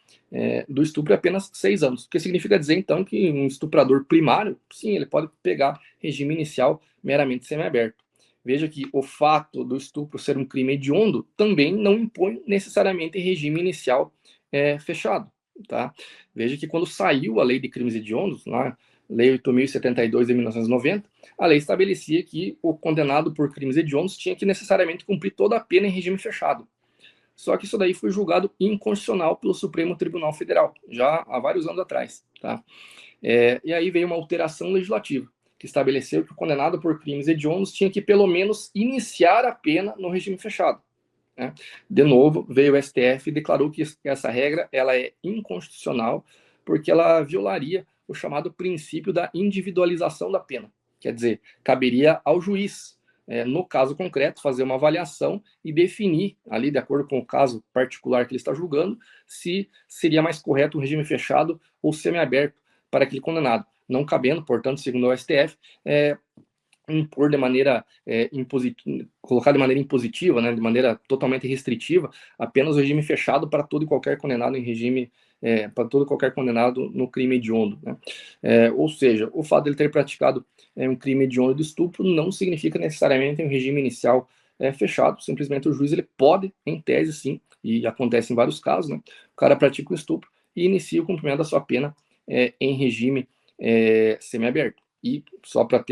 estupro é apenas 6 anos, o que significa dizer, então, que um estuprador primário, sim, ele pode pegar regime inicial meramente semiaberto. Veja que o fato do estupro ser um crime hediondo também não impõe necessariamente regime inicial fechado, tá? Veja que quando saiu a lei de crimes hediondos, lá, Lei 8.072 de 1990, a lei estabelecia que o condenado por crimes hediondos tinha que necessariamente cumprir toda a pena em regime fechado. Só que isso daí foi julgado inconstitucional pelo Supremo Tribunal Federal, já há vários anos atrás. Tá? E aí veio uma alteração legislativa, que estabeleceu que o condenado por crimes hediondos tinha que, pelo menos, iniciar a pena no regime fechado. Né? De novo, veio o STF e declarou que essa regra ela é inconstitucional, porque ela violaria o chamado princípio da individualização da pena. Quer dizer, caberia ao juiz, no caso concreto, fazer uma avaliação e definir, ali, de acordo com o caso particular que ele está julgando, se seria mais correto um regime fechado ou semiaberto para aquele condenado. Não cabendo, portanto, segundo o STF, impor de maneira colocar de maneira impositiva, né, de maneira totalmente restritiva, apenas o regime fechado para todo e qualquer condenado em regime para todo e qualquer condenado no crime hediondo, né? Ou seja, o fato de ele ter praticado um crime hediondo de estupro não significa necessariamente um regime inicial fechado, simplesmente o juiz ele pode, em tese sim, e acontece em vários casos, né, o cara pratica o estupro e inicia o cumprimento da sua pena em regime semiaberto. E só para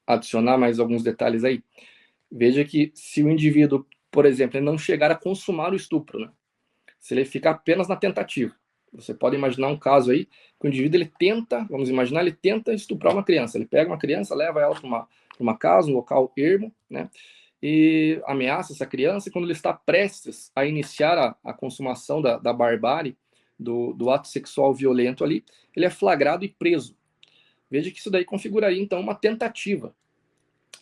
adicionar mais alguns detalhes aí, veja que se o indivíduo, por exemplo, ele não chegar a consumar o estupro, né, se ele ficar apenas na tentativa, você pode imaginar um caso aí que o indivíduo ele tenta, vamos imaginar, ele tenta estuprar uma criança, ele pega uma criança, leva ela para uma casa, um local ermo, né, e ameaça essa criança, e quando ele está prestes a iniciar a consumação da barbárie, do ato sexual violento ali, ele é flagrado e preso. Veja que isso daí configuraria, então, uma tentativa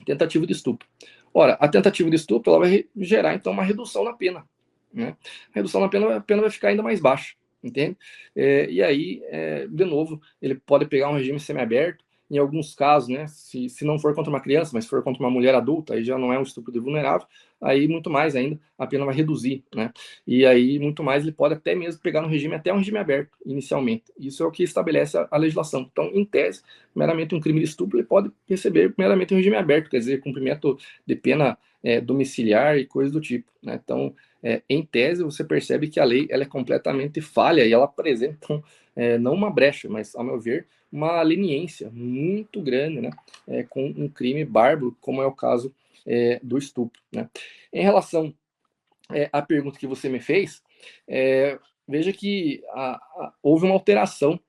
de estupro. Ora, a tentativa de estupro ela vai gerar, então, uma redução na pena. Né? A redução na pena, a pena vai ficar ainda mais baixa, entende? E aí, de novo, ele pode pegar um regime semiaberto, em alguns casos, né, se não for contra uma criança, mas for contra uma mulher adulta, aí já não é um estupro de vulnerável, aí muito mais ainda, a pena vai reduzir, né? E aí, muito mais, ele pode até mesmo pegar um regime aberto, inicialmente. Isso é o que estabelece a legislação. Então, em tese, meramente um crime de estupro, ele pode receber meramente um regime aberto, quer dizer, cumprimento de pena domiciliar e coisas do tipo, né? Então, em tese, você percebe que a lei ela é completamente falha e ela apresenta não uma brecha, mas, ao meu ver, uma leniência muito grande, né, com um crime bárbaro, como é o caso do estupro. Né? Em relação à pergunta que você me fez, veja que houve uma alteração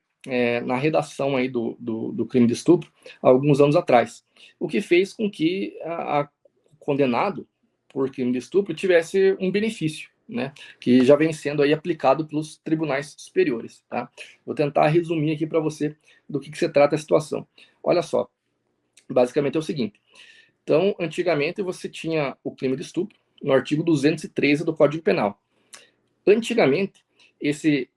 na redação aí do crime de estupro há alguns anos atrás, o que fez com que o condenado por crime de estupro tivesse um benefício, né, que já vem sendo aí aplicado pelos tribunais superiores. Tá? Vou tentar resumir aqui para você do que se trata a situação. Olha só, basicamente é o seguinte. Então, antigamente você tinha o crime de estupro no artigo 213 do Código Penal. Antigamente,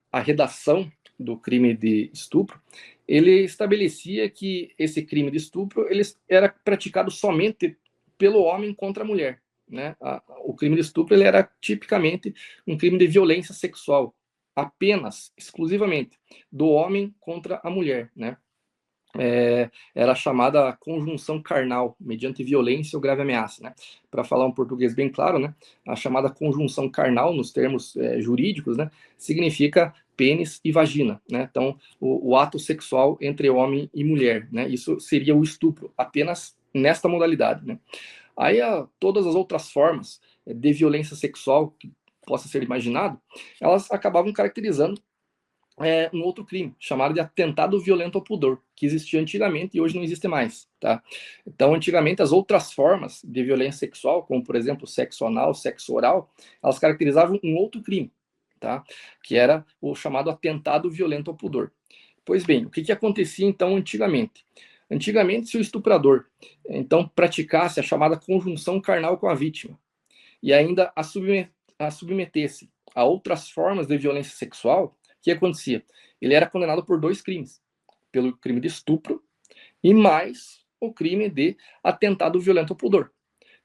a redação do crime de estupro, ele estabelecia que esse crime de estupro ele era praticado somente pelo homem contra a mulher. Né? O crime de estupro ele era tipicamente um crime de violência sexual, apenas, exclusivamente, do homem contra a mulher. Né? Era chamada conjunção carnal, mediante violência ou grave ameaça. Né? Para falar um português bem claro, né? A chamada conjunção carnal, nos termos jurídicos, né? Significa pênis e vagina. Né? Então, o ato sexual entre homem e mulher. Né? Isso seria o estupro, apenas nesta modalidade. Né? Aí, todas as outras formas de violência sexual que possa ser imaginado, elas acabavam caracterizando um outro crime, chamado de atentado violento ao pudor, que existia antigamente e hoje não existe mais, tá? Então, antigamente, as outras formas de violência sexual, como, por exemplo, sexo anal, sexo oral, elas caracterizavam um outro crime, tá? Que era o chamado atentado violento ao pudor. Pois bem, o que acontecia, então, antigamente? Antigamente, se o estuprador, então, praticasse a chamada conjunção carnal com a vítima e ainda a submetesse a outras formas de violência sexual, o que acontecia? Ele era condenado por 2 crimes, pelo crime de estupro e mais o crime de atentado violento ao pudor.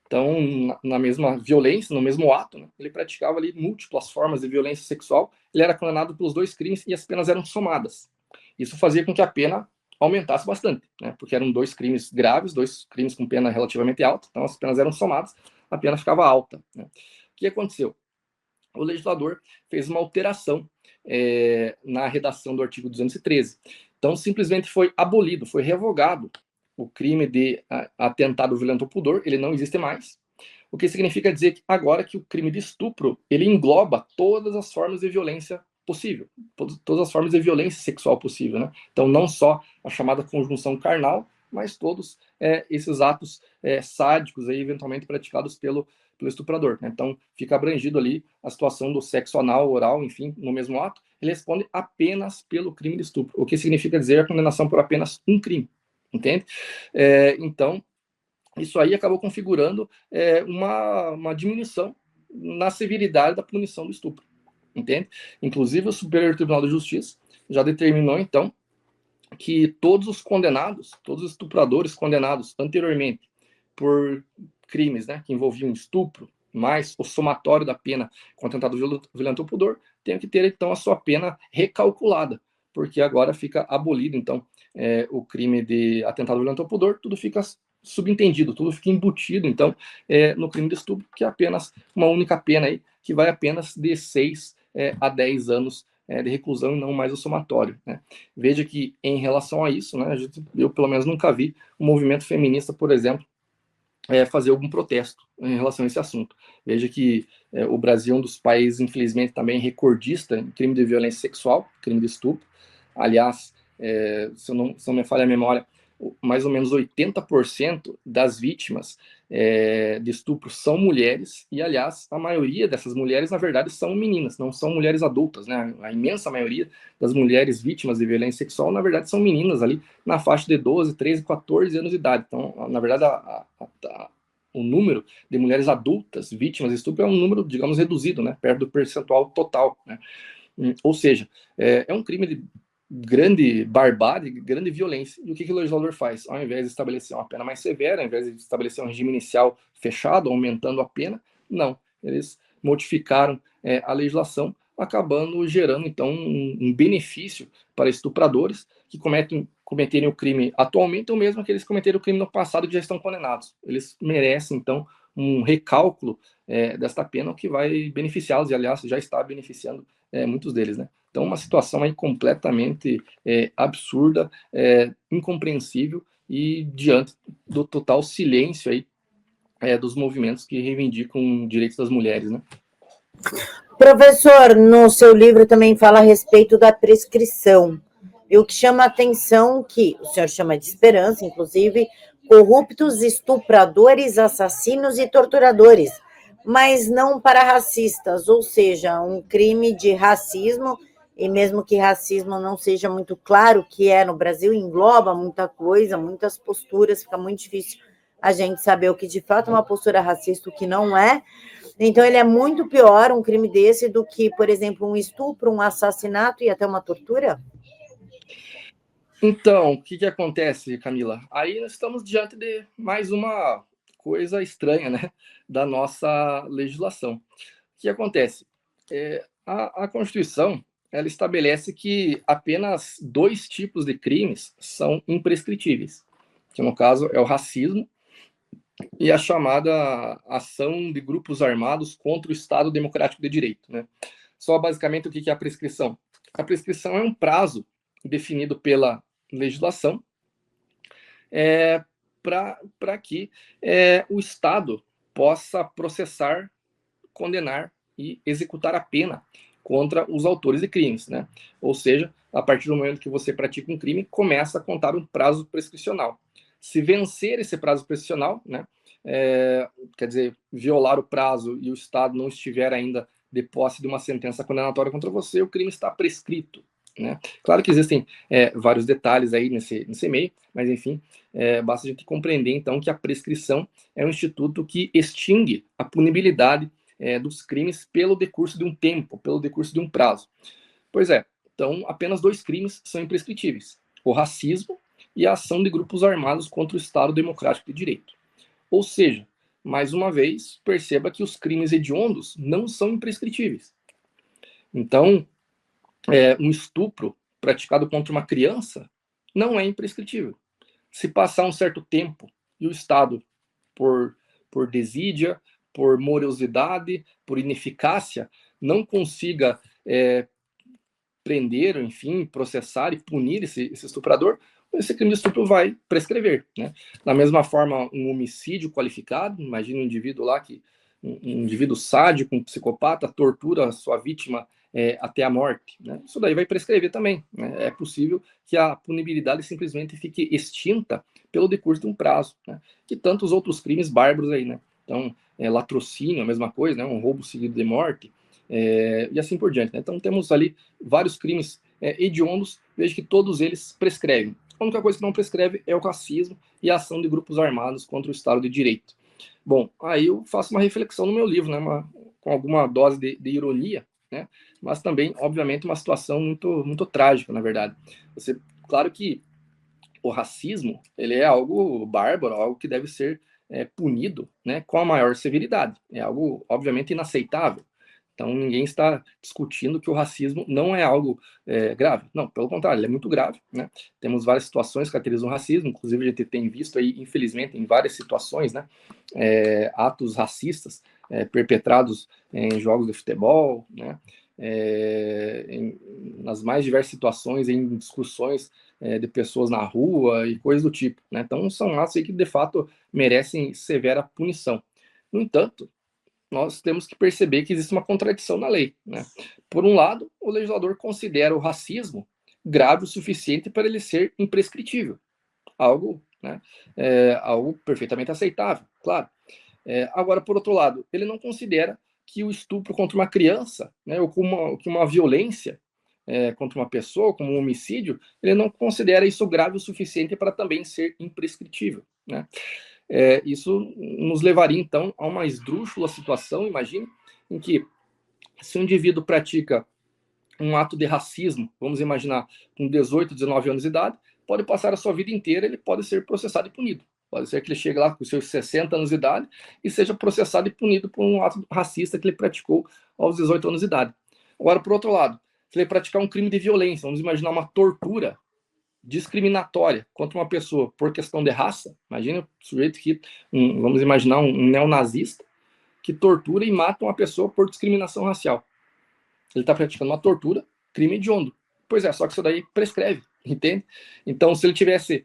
Então, na mesma violência, no mesmo ato, né, ele praticava ali múltiplas formas de violência sexual, ele era condenado pelos 2 crimes e as penas eram somadas. Isso fazia com que a pena aumentasse bastante, né, porque eram 2 crimes graves, 2 crimes com pena relativamente alta, então as penas eram somadas, a pena ficava alta. Né. O que aconteceu? O legislador fez uma alteração na redação do artigo 213. Então, simplesmente foi abolido, foi revogado o crime de atentado violento ao pudor, ele não existe mais. O que significa dizer que agora que o crime de estupro, ele engloba todas as formas de violência possível, todas as formas de violência sexual possível, né? Então, não só a chamada conjunção carnal, mas todos esses atos sádicos aí, eventualmente praticados pelo estuprador. Né? Então, fica abrangido ali a situação do sexo anal, oral, enfim, no mesmo ato. Ele responde apenas pelo crime de estupro, o que significa dizer a condenação por apenas um crime, entende? Então, isso aí acabou configurando uma diminuição na severidade da punição do estupro, entende? Inclusive, o Superior Tribunal de Justiça já determinou, então, que todos os condenados, todos os estupradores condenados anteriormente por crimes, né, que envolviam estupro, mais o somatório da pena com atentado violento ao pudor, tem que ter, então, a sua pena recalculada, porque agora fica abolido, então, o crime de atentado violento ao pudor, tudo fica subentendido, tudo fica embutido, então, no crime de estupro, que é apenas uma única pena aí, que vai apenas de 6 a 10 anos de reclusão e não mais o somatório. Né? Veja que, em relação a isso, né, eu pelo menos nunca vi um movimento feminista, por exemplo, fazer algum protesto em relação a esse assunto. Veja que o Brasil é um dos países, infelizmente, também recordista em crime de violência sexual, crime de estupro. Aliás, se não me falha a memória, mais ou menos 80% das vítimas de estupro são mulheres, e, aliás, a maioria dessas mulheres, na verdade, são meninas, não são mulheres adultas, né? A imensa maioria das mulheres vítimas de violência sexual, na verdade, são meninas ali na faixa de 12, 13, 14 anos de idade. Então, na verdade, o número de mulheres adultas vítimas de estupro é um número, digamos, reduzido, né? Perto do percentual total, né? Ou seja, é um crime de grande barbárie, grande violência. E o que o legislador faz? Ao invés de estabelecer uma pena mais severa, ao invés de estabelecer um regime inicial fechado, aumentando a pena, não. Eles modificaram a legislação, acabando gerando, então, um benefício para estupradores que cometerem o crime atualmente, ou mesmo aqueles que cometeram o crime no passado que já estão condenados. Eles merecem, então, um recálculo desta pena, o que vai beneficiá-los, e, aliás, já está beneficiando muitos deles, né? Então, uma situação aí completamente absurda, incompreensível, e diante do total silêncio aí dos movimentos que reivindicam direitos das mulheres, né? Professor, no seu livro também fala a respeito da prescrição. E o que chama a atenção, que o senhor chama de esperança, inclusive, corruptos, estupradores, assassinos e torturadores, mas não para racistas, ou seja, um crime de racismo, e mesmo que racismo não seja muito claro o que é no Brasil, engloba muita coisa, muitas posturas, fica muito difícil a gente saber o que de fato é uma postura racista, o que não é. Então, ele é muito pior, um crime desse, do que, por exemplo, um estupro, um assassinato e até uma tortura? Então, o que acontece, Camila? Aí nós estamos diante de mais uma coisa estranha, né, da nossa legislação. O que acontece? A Constituição, ela estabelece que apenas 2 tipos de crimes são imprescritíveis, que no caso é o racismo e a chamada ação de grupos armados contra o Estado Democrático de Direito, né? Só basicamente o que é a prescrição? A prescrição é um prazo definido pela legislação para que o Estado possa processar, condenar e executar a pena contra os autores de crimes, né? Ou seja, a partir do momento que você pratica um crime, começa a contar um prazo prescricional. Se vencer esse prazo prescricional, né, quer dizer, violar o prazo e o Estado não estiver ainda de posse de uma sentença condenatória contra você, o crime está prescrito, né? Claro que existem vários detalhes aí nesse meio, mas enfim, basta a gente compreender então que a prescrição é um instituto que extingue a punibilidade dos crimes pelo decurso de um tempo, pelo decurso de um prazo. Pois é, então apenas 2 crimes são imprescritíveis: o racismo e a ação de grupos armados contra o Estado Democrático de Direito. Ou seja, mais uma vez, perceba que os crimes hediondos não são imprescritíveis. Então, um estupro praticado contra uma criança não é imprescritível. Se passar um certo tempo e o Estado, por desídia, por morosidade, por ineficácia, não consiga prender, enfim, processar e punir esse estuprador, esse crime de estupro vai prescrever, né? Da mesma forma, um homicídio qualificado, imagina um indivíduo lá um indivíduo sádico, um psicopata, tortura a sua vítima até a morte, né? Isso daí vai prescrever também, né? É possível que a punibilidade simplesmente fique extinta pelo decurso de um prazo, né? Que tantos outros crimes bárbaros aí, né? Então, latrocínio, a mesma coisa, né? Um roubo seguido de morte, e assim por diante, né? Então, temos ali vários crimes hediondos, veja que todos eles prescrevem. A única coisa que não prescreve é o racismo e a ação de grupos armados contra o Estado de Direito. Bom, aí eu faço uma reflexão no meu livro, né, com alguma dose de ironia, né, mas também, obviamente, uma situação muito, muito trágica, na verdade. Claro que o racismo ele é algo bárbaro, algo que deve ser punido, né, com a maior severidade. É algo, obviamente, inaceitável. Então, ninguém está discutindo que o racismo não é algo grave. Não, pelo contrário, ele é muito grave, né? Temos várias situações que caracterizam o racismo, inclusive a gente tem visto aí, infelizmente, em várias situações, né? Atos racistas perpetrados em jogos de futebol, né? Nas mais diversas situações, em discussões de pessoas na rua e coisas do tipo, né? Então, são atos aí que, de fato, merecem severa punição. No entanto, nós temos que perceber que existe uma contradição na lei, né? Por um lado, o legislador considera o racismo grave o suficiente para ele ser imprescritível, algo, né, algo perfeitamente aceitável, claro. Agora, por outro lado, ele não considera que o estupro contra uma criança, né, ou que uma violência contra uma pessoa, como um homicídio, ele não considera isso grave o suficiente para também ser imprescritível, né? Isso nos levaria, então, a uma esdrúxula situação, imagine, em que se um indivíduo pratica um ato de racismo, vamos imaginar, com 18, 19 anos de idade, pode passar a sua vida inteira, ele pode ser processado e punido. Pode ser que ele chegue lá com seus 60 anos de idade e seja processado e punido por um ato racista que ele praticou aos 18 anos de idade. Agora, por outro lado, se ele praticar um crime de violência, vamos imaginar uma tortura discriminatória contra uma pessoa por questão de raça, imagina o sujeito que, vamos imaginar um neonazista, que tortura e mata uma pessoa por discriminação racial. Ele está praticando uma tortura, crime hediondo. Pois é, só que isso daí prescreve, entende? Então, se ele tivesse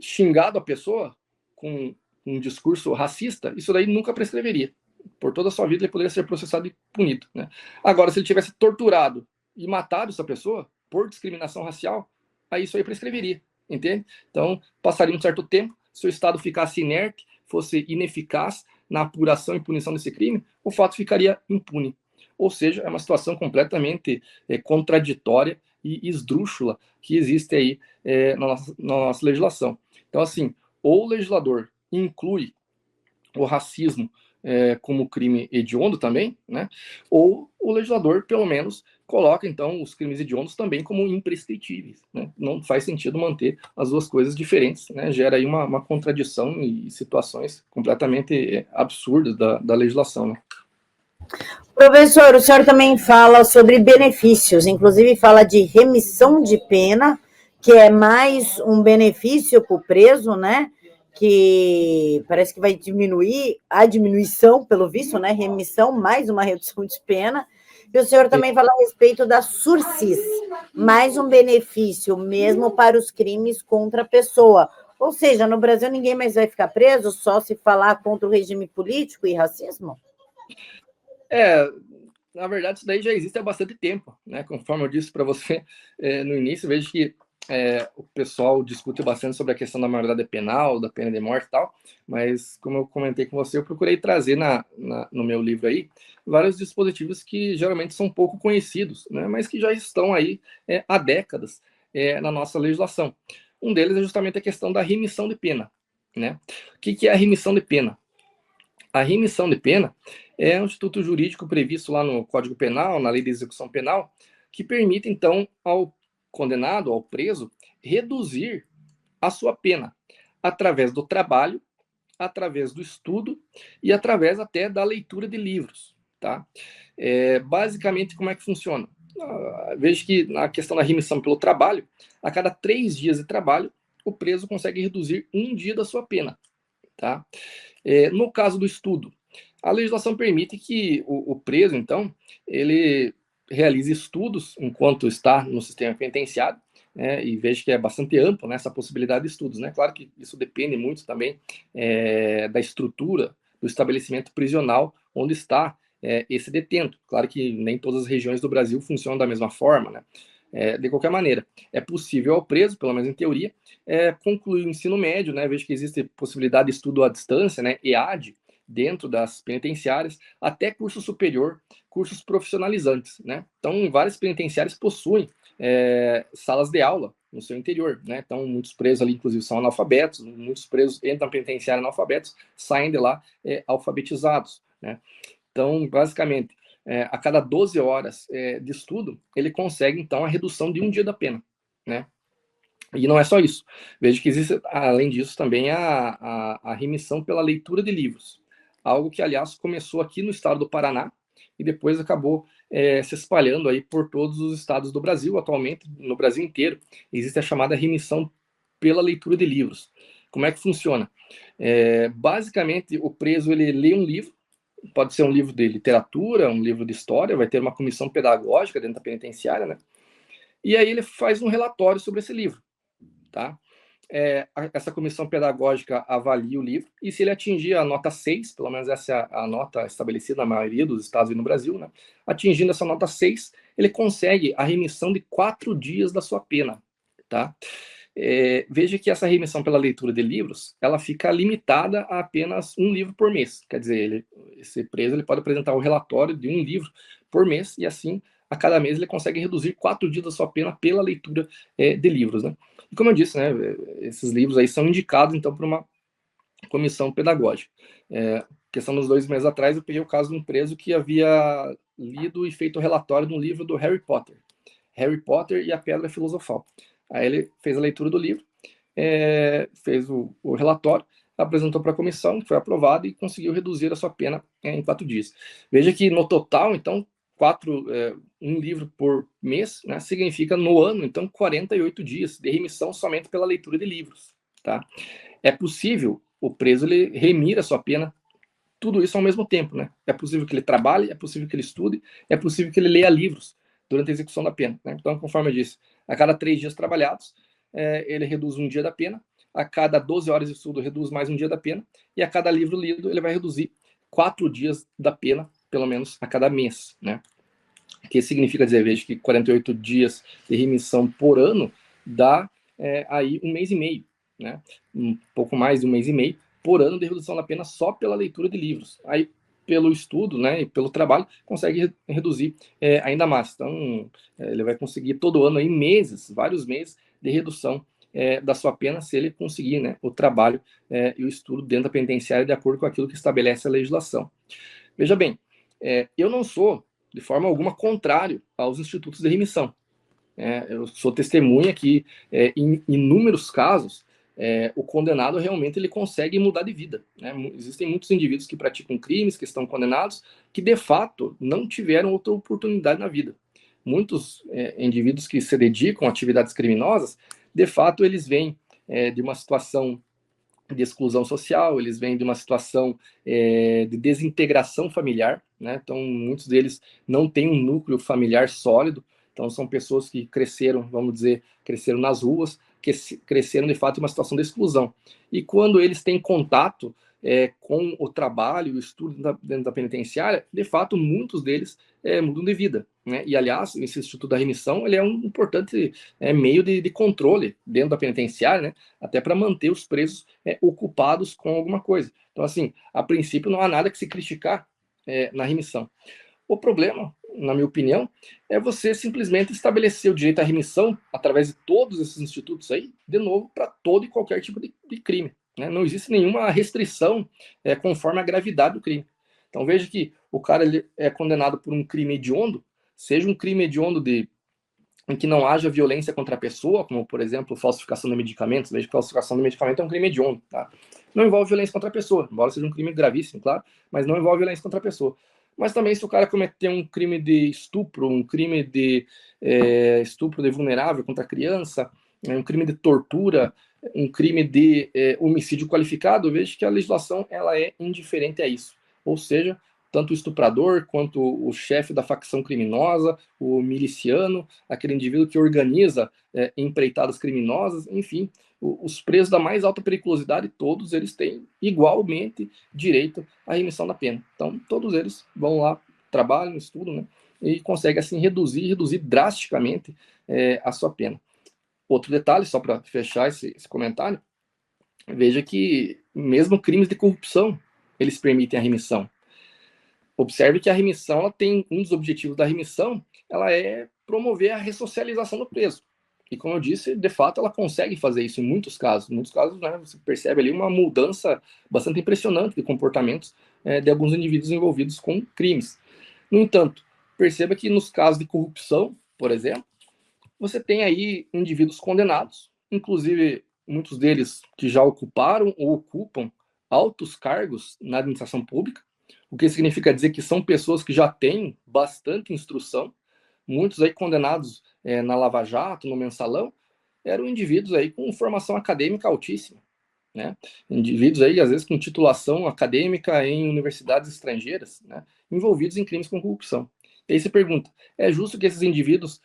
xingado a pessoa com um discurso racista, isso daí nunca prescreveria. Por toda a sua vida ele poderia ser processado e punido, né? Agora, se ele tivesse torturado e matado essa pessoa por discriminação racial, aí isso aí prescreveria, entende? Então, passaria um certo tempo, se o Estado ficasse inerte, fosse ineficaz na apuração e punição desse crime, o fato ficaria impune. Ou seja, é uma situação completamente contraditória e esdrúxula que existe aí na nossa legislação. Então, assim, ou o legislador inclui o racismo como crime hediondo também, né? Ou o legislador, pelo menos, coloca, então, os crimes hediondos também como imprescritíveis, né? Não faz sentido manter as duas coisas diferentes, né? Gera aí uma contradição e situações completamente absurdas da legislação, né? Professor, o senhor também fala sobre benefícios, inclusive fala de remissão de pena, que é mais um benefício para o preso, né? Que parece que vai diminuir a diminuição, pelo visto, né? Remissão, mais uma redução de pena. E o senhor também fala a respeito da sursis, mais um benefício mesmo para os crimes contra a pessoa. Ou seja, no Brasil ninguém mais vai ficar preso só se falar contra o regime político e racismo? na verdade, isso daí já existe há bastante tempo, né? Conforme eu disse para você no início, vejo que o pessoal discute bastante sobre a questão da maioridade penal, da pena de morte e tal, mas como eu comentei com você, eu procurei trazer no meu livro aí vários dispositivos que geralmente são pouco conhecidos, né? Mas que já estão aí há décadas na nossa legislação. Um deles é justamente a questão da remissão de pena, né? O que é a remissão de pena? A remissão de pena é um instituto jurídico previsto lá no Código Penal, na Lei de Execução Penal, que permite, então, ao condenado, ao preso, reduzir a sua pena através do trabalho, através do estudo e através até da leitura de livros, tá? Basicamente, como é que funciona? Vejo que na questão da remissão pelo trabalho, a cada 3 dias de trabalho, o preso consegue reduzir 1 dia da sua pena, tá? No caso do estudo, a legislação permite que o preso, então, ele realize estudos enquanto está no sistema penitenciário, né, e vejo que é bastante amplo, né, essa possibilidade de estudos, né? Claro que isso depende muito também da estrutura do estabelecimento prisional onde está esse detento. Claro que nem todas as regiões do Brasil funcionam da mesma forma, né? De qualquer maneira, é possível ao preso, pelo menos em teoria, concluir o ensino médio, né? Vejo que existe possibilidade de estudo à distância, né? EAD, dentro das penitenciárias, até curso superior, cursos profissionalizantes, né? Então, várias penitenciárias possuem salas de aula no seu interior, né? Então, muitos presos ali, inclusive, são analfabetos, muitos presos entram na penitenciária analfabetos, saem de lá alfabetizados, né? Então, basicamente, a cada 12 horas de estudo, ele consegue, então, a redução de 1 dia da pena, né? E não é só isso. Vejo que existe, além disso, também a remissão pela leitura de livros. Algo que, aliás, começou aqui no estado do Paraná e depois acabou se espalhando aí por todos os estados do Brasil. Atualmente, no Brasil inteiro, existe a chamada remissão pela leitura de livros. Como é que funciona? Basicamente, o preso ele lê um livro, pode ser um livro de literatura, um livro de história, vai ter uma comissão pedagógica dentro da penitenciária, né? E aí ele faz um relatório sobre esse livro, tá? Essa comissão pedagógica avalia o livro e se ele atingir a nota 6, pelo menos essa é a nota estabelecida na maioria dos estados e no Brasil, né? Atingindo essa nota 6, ele consegue a remissão de 4 dias da sua pena, tá? Veja que essa remissão pela leitura de livros, ela fica limitada a apenas um livro por mês. Quer dizer, esse preso ele pode apresentar o relatório de um livro por mês e assim, a cada mês ele consegue reduzir 4 dias da sua pena pela leitura de livros, né? E como eu disse, né, esses livros aí são indicados, então, para uma comissão pedagógica. Questão dos 2 meses atrás, eu peguei o caso de um preso que havia lido e feito o relatório de um livro do Harry Potter. Harry Potter e a Pedra Filosofal. Aí ele fez a leitura do livro, fez o relatório, apresentou para a comissão, foi aprovado e conseguiu reduzir a sua pena em 4 dias. Veja que no total, então, um livro por mês, né, significa no ano, então, 48 dias de remissão somente pela leitura de livros. Tá? É possível o preso ele remir a sua pena, tudo isso ao mesmo tempo. Né? É possível que ele trabalhe, é possível que ele estude, é possível que ele leia livros durante a execução da pena. Né? Então, conforme eu disse, a cada 3 dias trabalhados, ele reduz 1 dia da pena, a cada 12 horas de estudo reduz mais 1 dia da pena, e a cada livro lido ele vai reduzir 4 dias da pena, pelo menos a cada mês. Né? O que significa dizer, veja que 48 dias de remissão por ano dá aí 1 mês e meio, né? Um pouco mais de 1 mês e meio por ano de redução da pena só pela leitura de livros. Aí, pelo estudo, né, e pelo trabalho, consegue reduzir ainda mais. Então, ele vai conseguir todo ano aí meses, vários meses de redução da sua pena se ele conseguir, né, o trabalho e o estudo dentro da penitenciária de acordo com aquilo que estabelece a legislação. Veja bem, eu não sou de forma alguma contrário aos institutos de remissão. Eu sou testemunha que, em inúmeros casos, o condenado realmente ele consegue mudar de vida. Né? Existem muitos indivíduos que praticam crimes, que estão condenados, que de fato não tiveram outra oportunidade na vida. Muitos indivíduos que se dedicam a atividades criminosas, de fato, eles vêm de uma situação de exclusão social, eles vêm de uma situação de desintegração familiar, né? Então, muitos deles não têm um núcleo familiar sólido, então são pessoas que cresceram, vamos dizer, cresceram nas ruas, que cresceram de fato em uma situação de exclusão. E quando eles têm contato com o trabalho, o estudo dentro da penitenciária, de fato, muitos deles mudam de vida, né? E, aliás, esse Instituto da Remissão, ele é um importante meio de controle dentro da penitenciária, né? Até para manter os presos ocupados com alguma coisa. Então, assim, a princípio, não há nada que se criticar na remissão. O problema, na minha opinião, é você simplesmente estabelecer o direito à remissão, através de todos esses institutos aí, de novo, para todo e qualquer tipo de crime, né? Não existe nenhuma restrição conforme a gravidade do crime. Então veja que o cara ele é condenado por um crime hediondo, seja um crime hediondo em que não haja violência contra a pessoa, como, por exemplo, falsificação de medicamentos. Veja que falsificação de medicamento é um crime hediondo, tá? Não envolve violência contra a pessoa, embora seja um crime gravíssimo, claro, mas não envolve violência contra a pessoa. Mas também, se o cara cometer um crime de estupro, um crime de estupro de vulnerável contra a criança, um crime de tortura, um crime de homicídio qualificado, veja que a legislação ela é indiferente a isso. Ou seja, tanto o estuprador quanto o chefe da facção criminosa, o miliciano, aquele indivíduo que organiza empreitadas criminosas, enfim, os presos da mais alta periculosidade, todos eles têm igualmente direito à remissão da pena. Então, todos eles vão lá, trabalham, estudam, né, e conseguem, assim, reduzir drasticamente a sua pena. Outro detalhe, só para fechar esse comentário, veja que mesmo crimes de corrupção, eles permitem a remissão. Observe que a remissão, ela tem um dos objetivos da remissão, ela é promover a ressocialização do preso. E como eu disse, de fato, ela consegue fazer isso em muitos casos. Em muitos casos, né, você percebe ali uma mudança bastante impressionante de comportamentos de alguns indivíduos envolvidos com crimes. No entanto, perceba que nos casos de corrupção, por exemplo, você tem aí indivíduos condenados, inclusive muitos deles que já ocuparam ou ocupam altos cargos na administração pública, o que significa dizer que são pessoas que já têm bastante instrução, muitos aí condenados na Lava Jato, no Mensalão, eram indivíduos aí com formação acadêmica altíssima, né? Indivíduos aí, às vezes, com titulação acadêmica em universidades estrangeiras, né? Envolvidos em crimes com corrupção. E aí você pergunta, é justo que esses indivíduos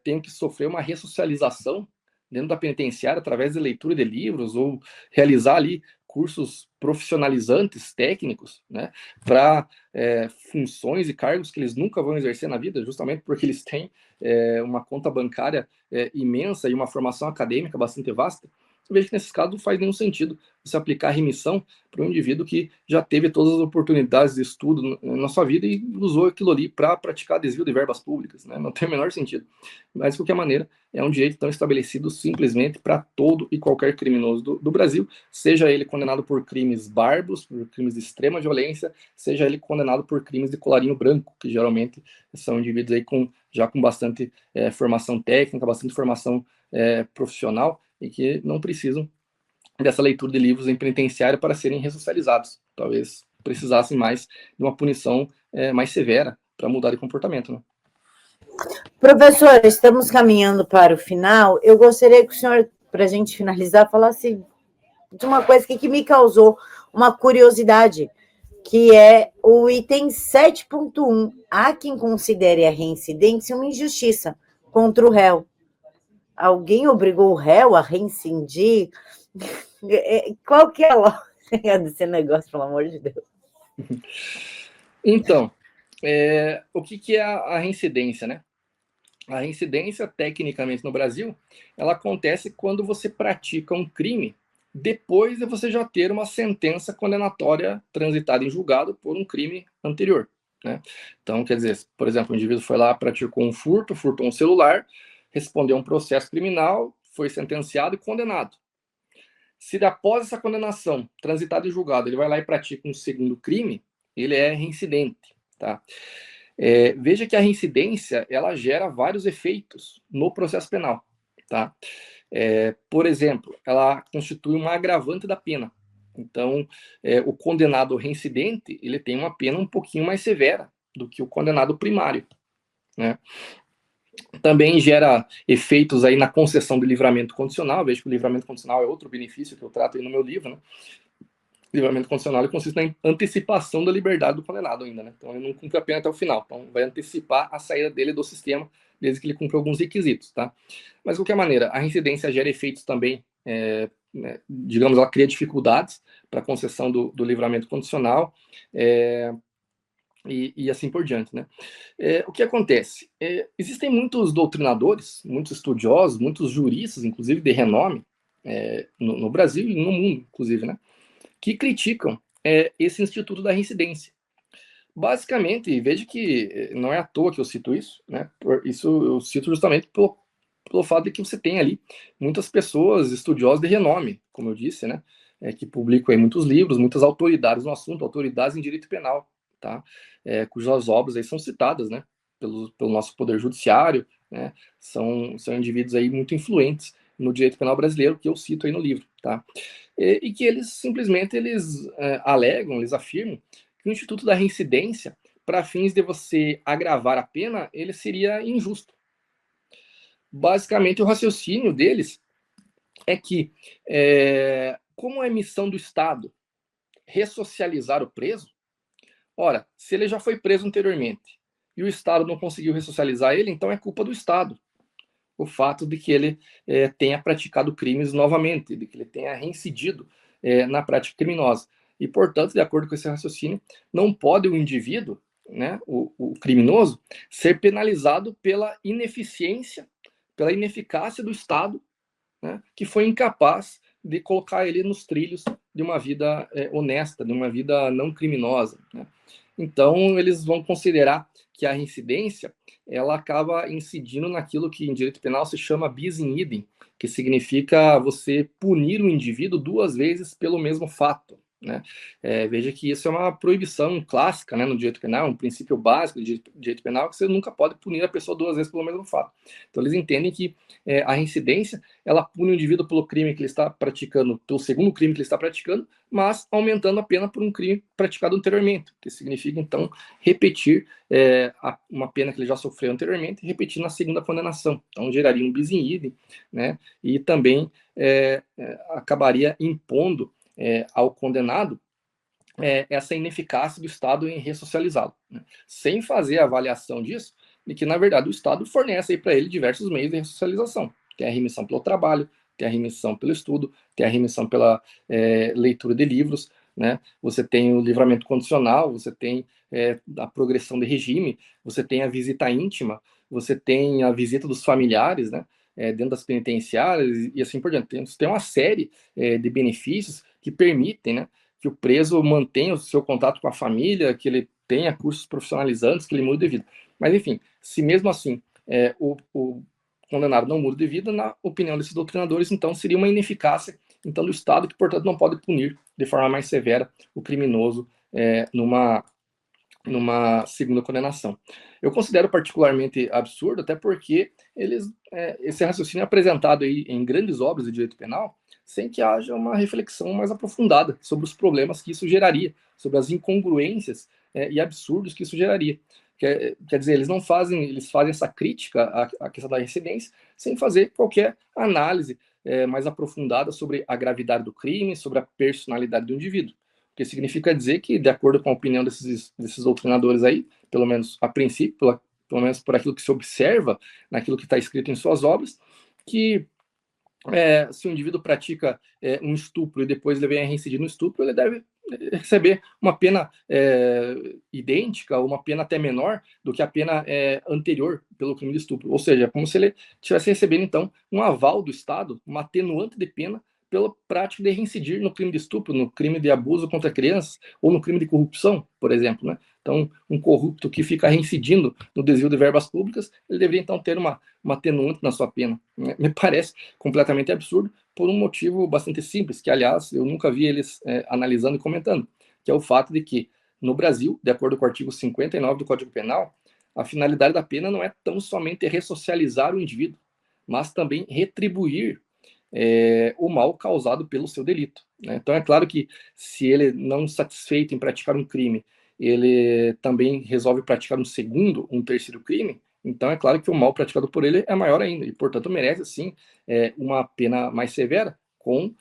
tenham que sofrer uma ressocialização dentro da penitenciária através de leitura de livros ou realizar ali cursos profissionalizantes, técnicos, né, para funções e cargos que eles nunca vão exercer na vida, justamente porque eles têm uma conta bancária imensa e uma formação acadêmica bastante vasta? Eu vejo que nesses casos não faz nenhum sentido você aplicar a remissão para um indivíduo que já teve todas as oportunidades de estudo na sua vida e usou aquilo ali para praticar desvio de verbas públicas, né? Não tem o menor sentido. Mas, de qualquer maneira, é um direito tão estabelecido simplesmente para todo e qualquer criminoso do Brasil, seja ele condenado por crimes bárbaros, por crimes de extrema violência, seja ele condenado por crimes de colarinho branco, que geralmente são indivíduos aí já com bastante formação técnica, bastante formação profissional, e que não precisam dessa leitura de livros em penitenciária para serem ressocializados. Talvez precisassem mais de uma punição mais severa para mudar de comportamento, né? Professor, estamos caminhando para o final. Eu gostaria que o senhor, para a gente finalizar, falasse de uma coisa que me causou uma curiosidade, que é o item 7.1. Há quem considere a reincidência uma injustiça contra o réu. Alguém obrigou o réu a reincindir? Qual que é a lógica desse negócio, pelo amor de Deus? Então, o que é a reincidência, né? A reincidência, tecnicamente no Brasil, ela acontece quando você pratica um crime depois de você já ter uma sentença condenatória transitada em julgado por um crime anterior, né? Então, quer dizer, por exemplo, o indivíduo foi lá, praticou um furto, furtou um celular, respondeu a um processo criminal, foi sentenciado e condenado. Se após essa condenação, transitada em julgado, ele vai lá e pratica um segundo crime, ele é reincidente, tá? Veja que a reincidência, ela gera vários efeitos no processo penal, tá? Por exemplo, ela constitui uma agravante da pena. Então, o condenado reincidente, ele tem uma pena um pouquinho mais severa do que o condenado primário, né? Também gera efeitos aí na concessão do livramento condicional. Veja que o livramento condicional é outro benefício que eu trato aí no meu livro, né? Livramento condicional consiste na antecipação da liberdade do condenado ainda, né? Então ele não cumpre a pena até o final, então vai antecipar a saída dele do sistema, desde que ele cumpra alguns requisitos, tá? Mas de qualquer maneira, a reincidência gera efeitos também, digamos, ela cria dificuldades para concessão do livramento condicional, e assim por diante, né? O que acontece? Existem muitos doutrinadores, muitos estudiosos, muitos juristas, inclusive de renome, no Brasil e no mundo, inclusive, né? Que criticam esse instituto da reincidência. Basicamente, veja que não é à toa que eu cito isso, né? Isso eu cito justamente pelo fato de que você tem ali muitas pessoas estudiosas de renome, como eu disse, né? Que publicam aí muitos livros, muitas autoridades no assunto, autoridades em direito penal, tá? Cujas obras aí são citadas, né? Pelo nosso poder judiciário, né? São indivíduos aí muito influentes no direito penal brasileiro, que eu cito aí no livro, tá? E que eles simplesmente alegam, eles afirmam que o Instituto da Reincidência, para fins de você agravar a pena, ele seria injusto. Basicamente, o raciocínio deles é que, como é missão do Estado ressocializar o preso, ora, se ele já foi preso anteriormente e o Estado não conseguiu ressocializar ele, então é culpa do Estado o fato de que ele tenha praticado crimes novamente, de que ele tenha reincidido na prática criminosa. E, portanto, de acordo com esse raciocínio, não pode o indivíduo, né, o criminoso, ser penalizado pela ineficiência, pela ineficácia do Estado, né, que foi incapaz de colocar ele nos trilhos de uma vida honesta, de uma vida não criminosa, né? Então, eles vão considerar que a reincidência ela acaba incidindo naquilo que em direito penal se chama bis in idem, que significa você punir o indivíduo duas vezes pelo mesmo fato, né? Veja que isso é uma proibição clássica, né, no direito penal, um princípio básico de direito penal, que você nunca pode punir a pessoa duas vezes pelo mesmo fato. Então, eles entendem que a reincidência ela pune o indivíduo pelo crime que ele está praticando, pelo segundo crime que ele está praticando, mas aumentando a pena por um crime praticado anteriormente, que significa, então, repetir uma pena que ele já sofreu anteriormente, repetir na segunda condenação. Então, geraria um bis in idem, né? E também acabaria impondo ao condenado essa ineficácia do Estado em ressocializá-lo, né? Sem fazer a avaliação disso, de que, na verdade, o Estado fornece para ele diversos meios de ressocialização. Tem a remissão pelo trabalho, tem a remissão pelo estudo, tem a remissão pela leitura de livros, né? Você tem o livramento condicional, você tem a progressão de regime, você tem a visita íntima, você tem a visita dos familiares, né? Dentro das penitenciárias e assim por diante. Tem uma série de benefícios que permitem, né, que o preso mantenha o seu contato com a família, que ele tenha cursos profissionalizantes, que ele mude de vida. Mas, enfim, se mesmo assim o condenado não muda de vida, na opinião desses doutrinadores, então seria uma ineficácia então, do Estado, que, portanto, não pode punir de forma mais severa o criminoso numa segunda condenação. Eu considero particularmente absurdo, até porque esse raciocínio é apresentado aí em grandes obras de direito penal, sem que haja uma reflexão mais aprofundada sobre os problemas que isso geraria, sobre as incongruências e absurdos que isso geraria. Quer dizer, eles fazem essa crítica à questão da reincidência sem fazer qualquer análise mais aprofundada sobre a gravidade do crime, sobre a personalidade do indivíduo. O que significa dizer que, de acordo com a opinião desses doutrinadores aí, pelo menos a princípio, pelo menos por aquilo que se observa naquilo que está escrito em suas obras, que se o indivíduo pratica um estupro e depois ele vem a reincidir no estupro, ele deve receber uma pena idêntica ou uma pena até menor do que a pena anterior pelo crime de estupro. Ou seja, é como se ele estivesse recebendo, então, um aval do Estado, uma atenuante de pena pela prática de reincidir no crime de estupro, no crime de abuso contra crianças ou no crime de corrupção, por exemplo, né? Então, um corrupto que fica reincidindo no desvio de verbas públicas, ele deveria, então, ter uma atenuante na sua pena, né? Me parece completamente absurdo, por um motivo bastante simples, que, aliás, eu nunca vi eles analisando e comentando, que é o fato de que, no Brasil, de acordo com o artigo 59 do Código Penal, a finalidade da pena não é tão somente ressocializar o indivíduo, mas também retribuir o mal causado pelo seu delito, né? Então, é claro que, se ele não satisfeito em praticar um crime, ele também resolve praticar um segundo, um terceiro crime, então é claro que o mal praticado por ele é maior ainda, e, portanto, merece, sim, uma pena mais severa, com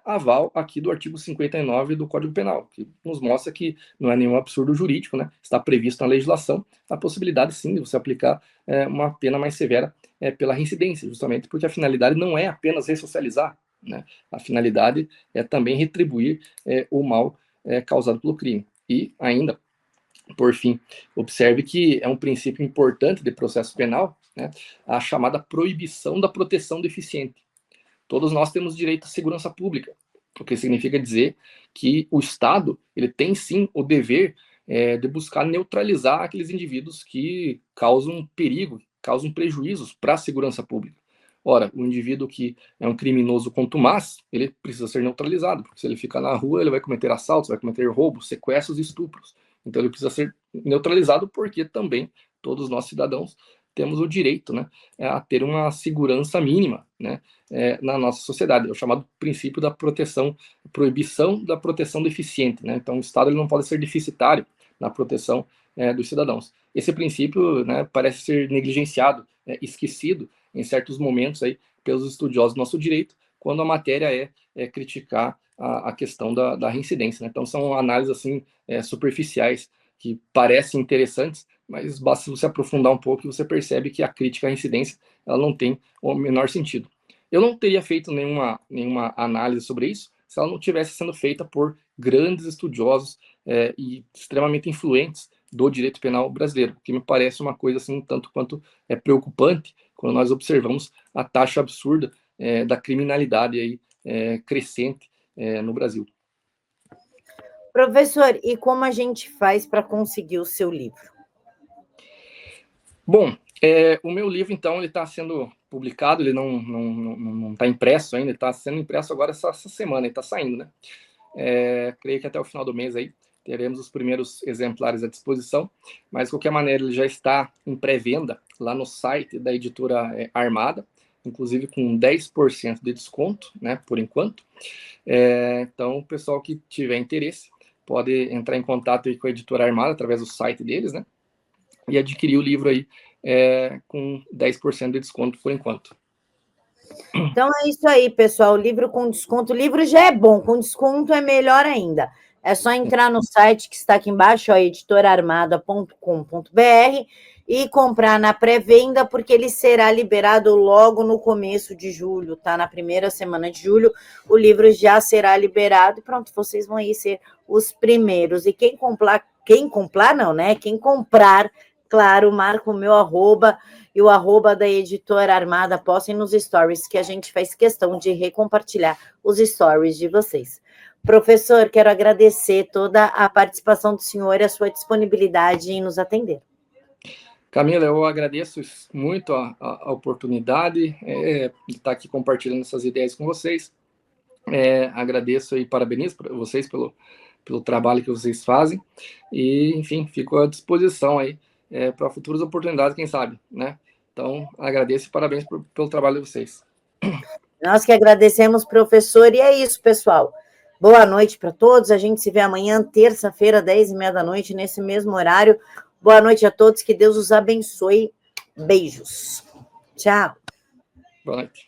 aval aqui do artigo 59 do Código Penal, que nos mostra que não é nenhum absurdo jurídico, né? Está previsto na legislação a possibilidade, sim, de você aplicar uma pena mais severa pela reincidência, justamente porque a finalidade não é apenas ressocializar, né? A finalidade é também retribuir o mal causado pelo crime. E ainda, por fim, observe que é um princípio importante de processo penal, né, a chamada proibição da proteção deficiente. Todos nós temos direito à segurança pública, o que significa dizer que o Estado ele tem sim o dever de buscar neutralizar aqueles indivíduos que causam perigo, causam prejuízos para a segurança pública. Ora, o indivíduo que é um criminoso contumaz, ele precisa ser neutralizado, porque se ele ficar na rua, ele vai cometer assaltos, vai cometer roubos, sequestros e estupros. Então ele precisa ser neutralizado porque também todos nós cidadãos temos o direito, né, a ter uma segurança mínima, né, na nossa sociedade. É o chamado princípio da proteção, proibição da proteção deficiente, né? Então o Estado ele não pode ser deficitário na proteção dos cidadãos. Esse princípio, né, parece ser negligenciado, esquecido em certos momentos aí pelos estudiosos do nosso direito, quando a matéria é criticar a questão da reincidência, né? Então são análises assim superficiais que parecem interessantes, mas basta você aprofundar um pouco e você percebe que a crítica à reincidência ela não tem o menor sentido. Eu não teria feito nenhuma análise sobre isso se ela não tivesse sendo feita por grandes estudiosos e extremamente influentes do direito penal brasileiro, que me parece uma coisa assim tanto quanto preocupante quando nós observamos a taxa absurda da criminalidade aí, crescente no Brasil. Professor, e como a gente faz para conseguir o seu livro? Bom, o meu livro, então, ele está sendo publicado, ele não está impresso ainda, ele está sendo impresso agora essa semana, ele está saindo, né? Creio que até o final do mês aí teremos os primeiros exemplares à disposição, mas de qualquer maneira ele já está em pré-venda lá no site da editora Armada, inclusive com 10% de desconto, né, por enquanto. Então, o pessoal que tiver interesse pode entrar em contato aí com a editora Armada através do site deles, né, e adquirir o livro aí com 10% de desconto por enquanto. Então é isso aí, pessoal. Livro com desconto. O livro já é bom, com desconto é melhor ainda. É só entrar no site que está aqui embaixo, editorarmada.com.br, e comprar na pré-venda, porque ele será liberado logo no começo de julho, tá? Na primeira semana de julho, o livro já será liberado e pronto, vocês vão aí ser os primeiros. E quem comprar não, né? Quem comprar, claro, marca o meu arroba e o arroba da editora Armada, postem nos stories, que a gente faz questão de recompartilhar os stories de vocês. Professor, quero agradecer toda a participação do senhor e a sua disponibilidade em nos atender. Camila, eu agradeço muito a oportunidade de estar aqui compartilhando essas ideias com vocês. Agradeço e parabenizo vocês pelo trabalho que vocês fazem. E, enfim, fico à disposição aí para futuras oportunidades, quem sabe, né? Então, agradeço e parabéns pelo trabalho de vocês. Nós que agradecemos, professor. E é isso, pessoal. Boa noite para todos. A gente se vê amanhã, terça-feira, 10h30 da noite, nesse mesmo horário. Boa noite a todos. Que Deus os abençoe. Beijos. Tchau. Boa noite.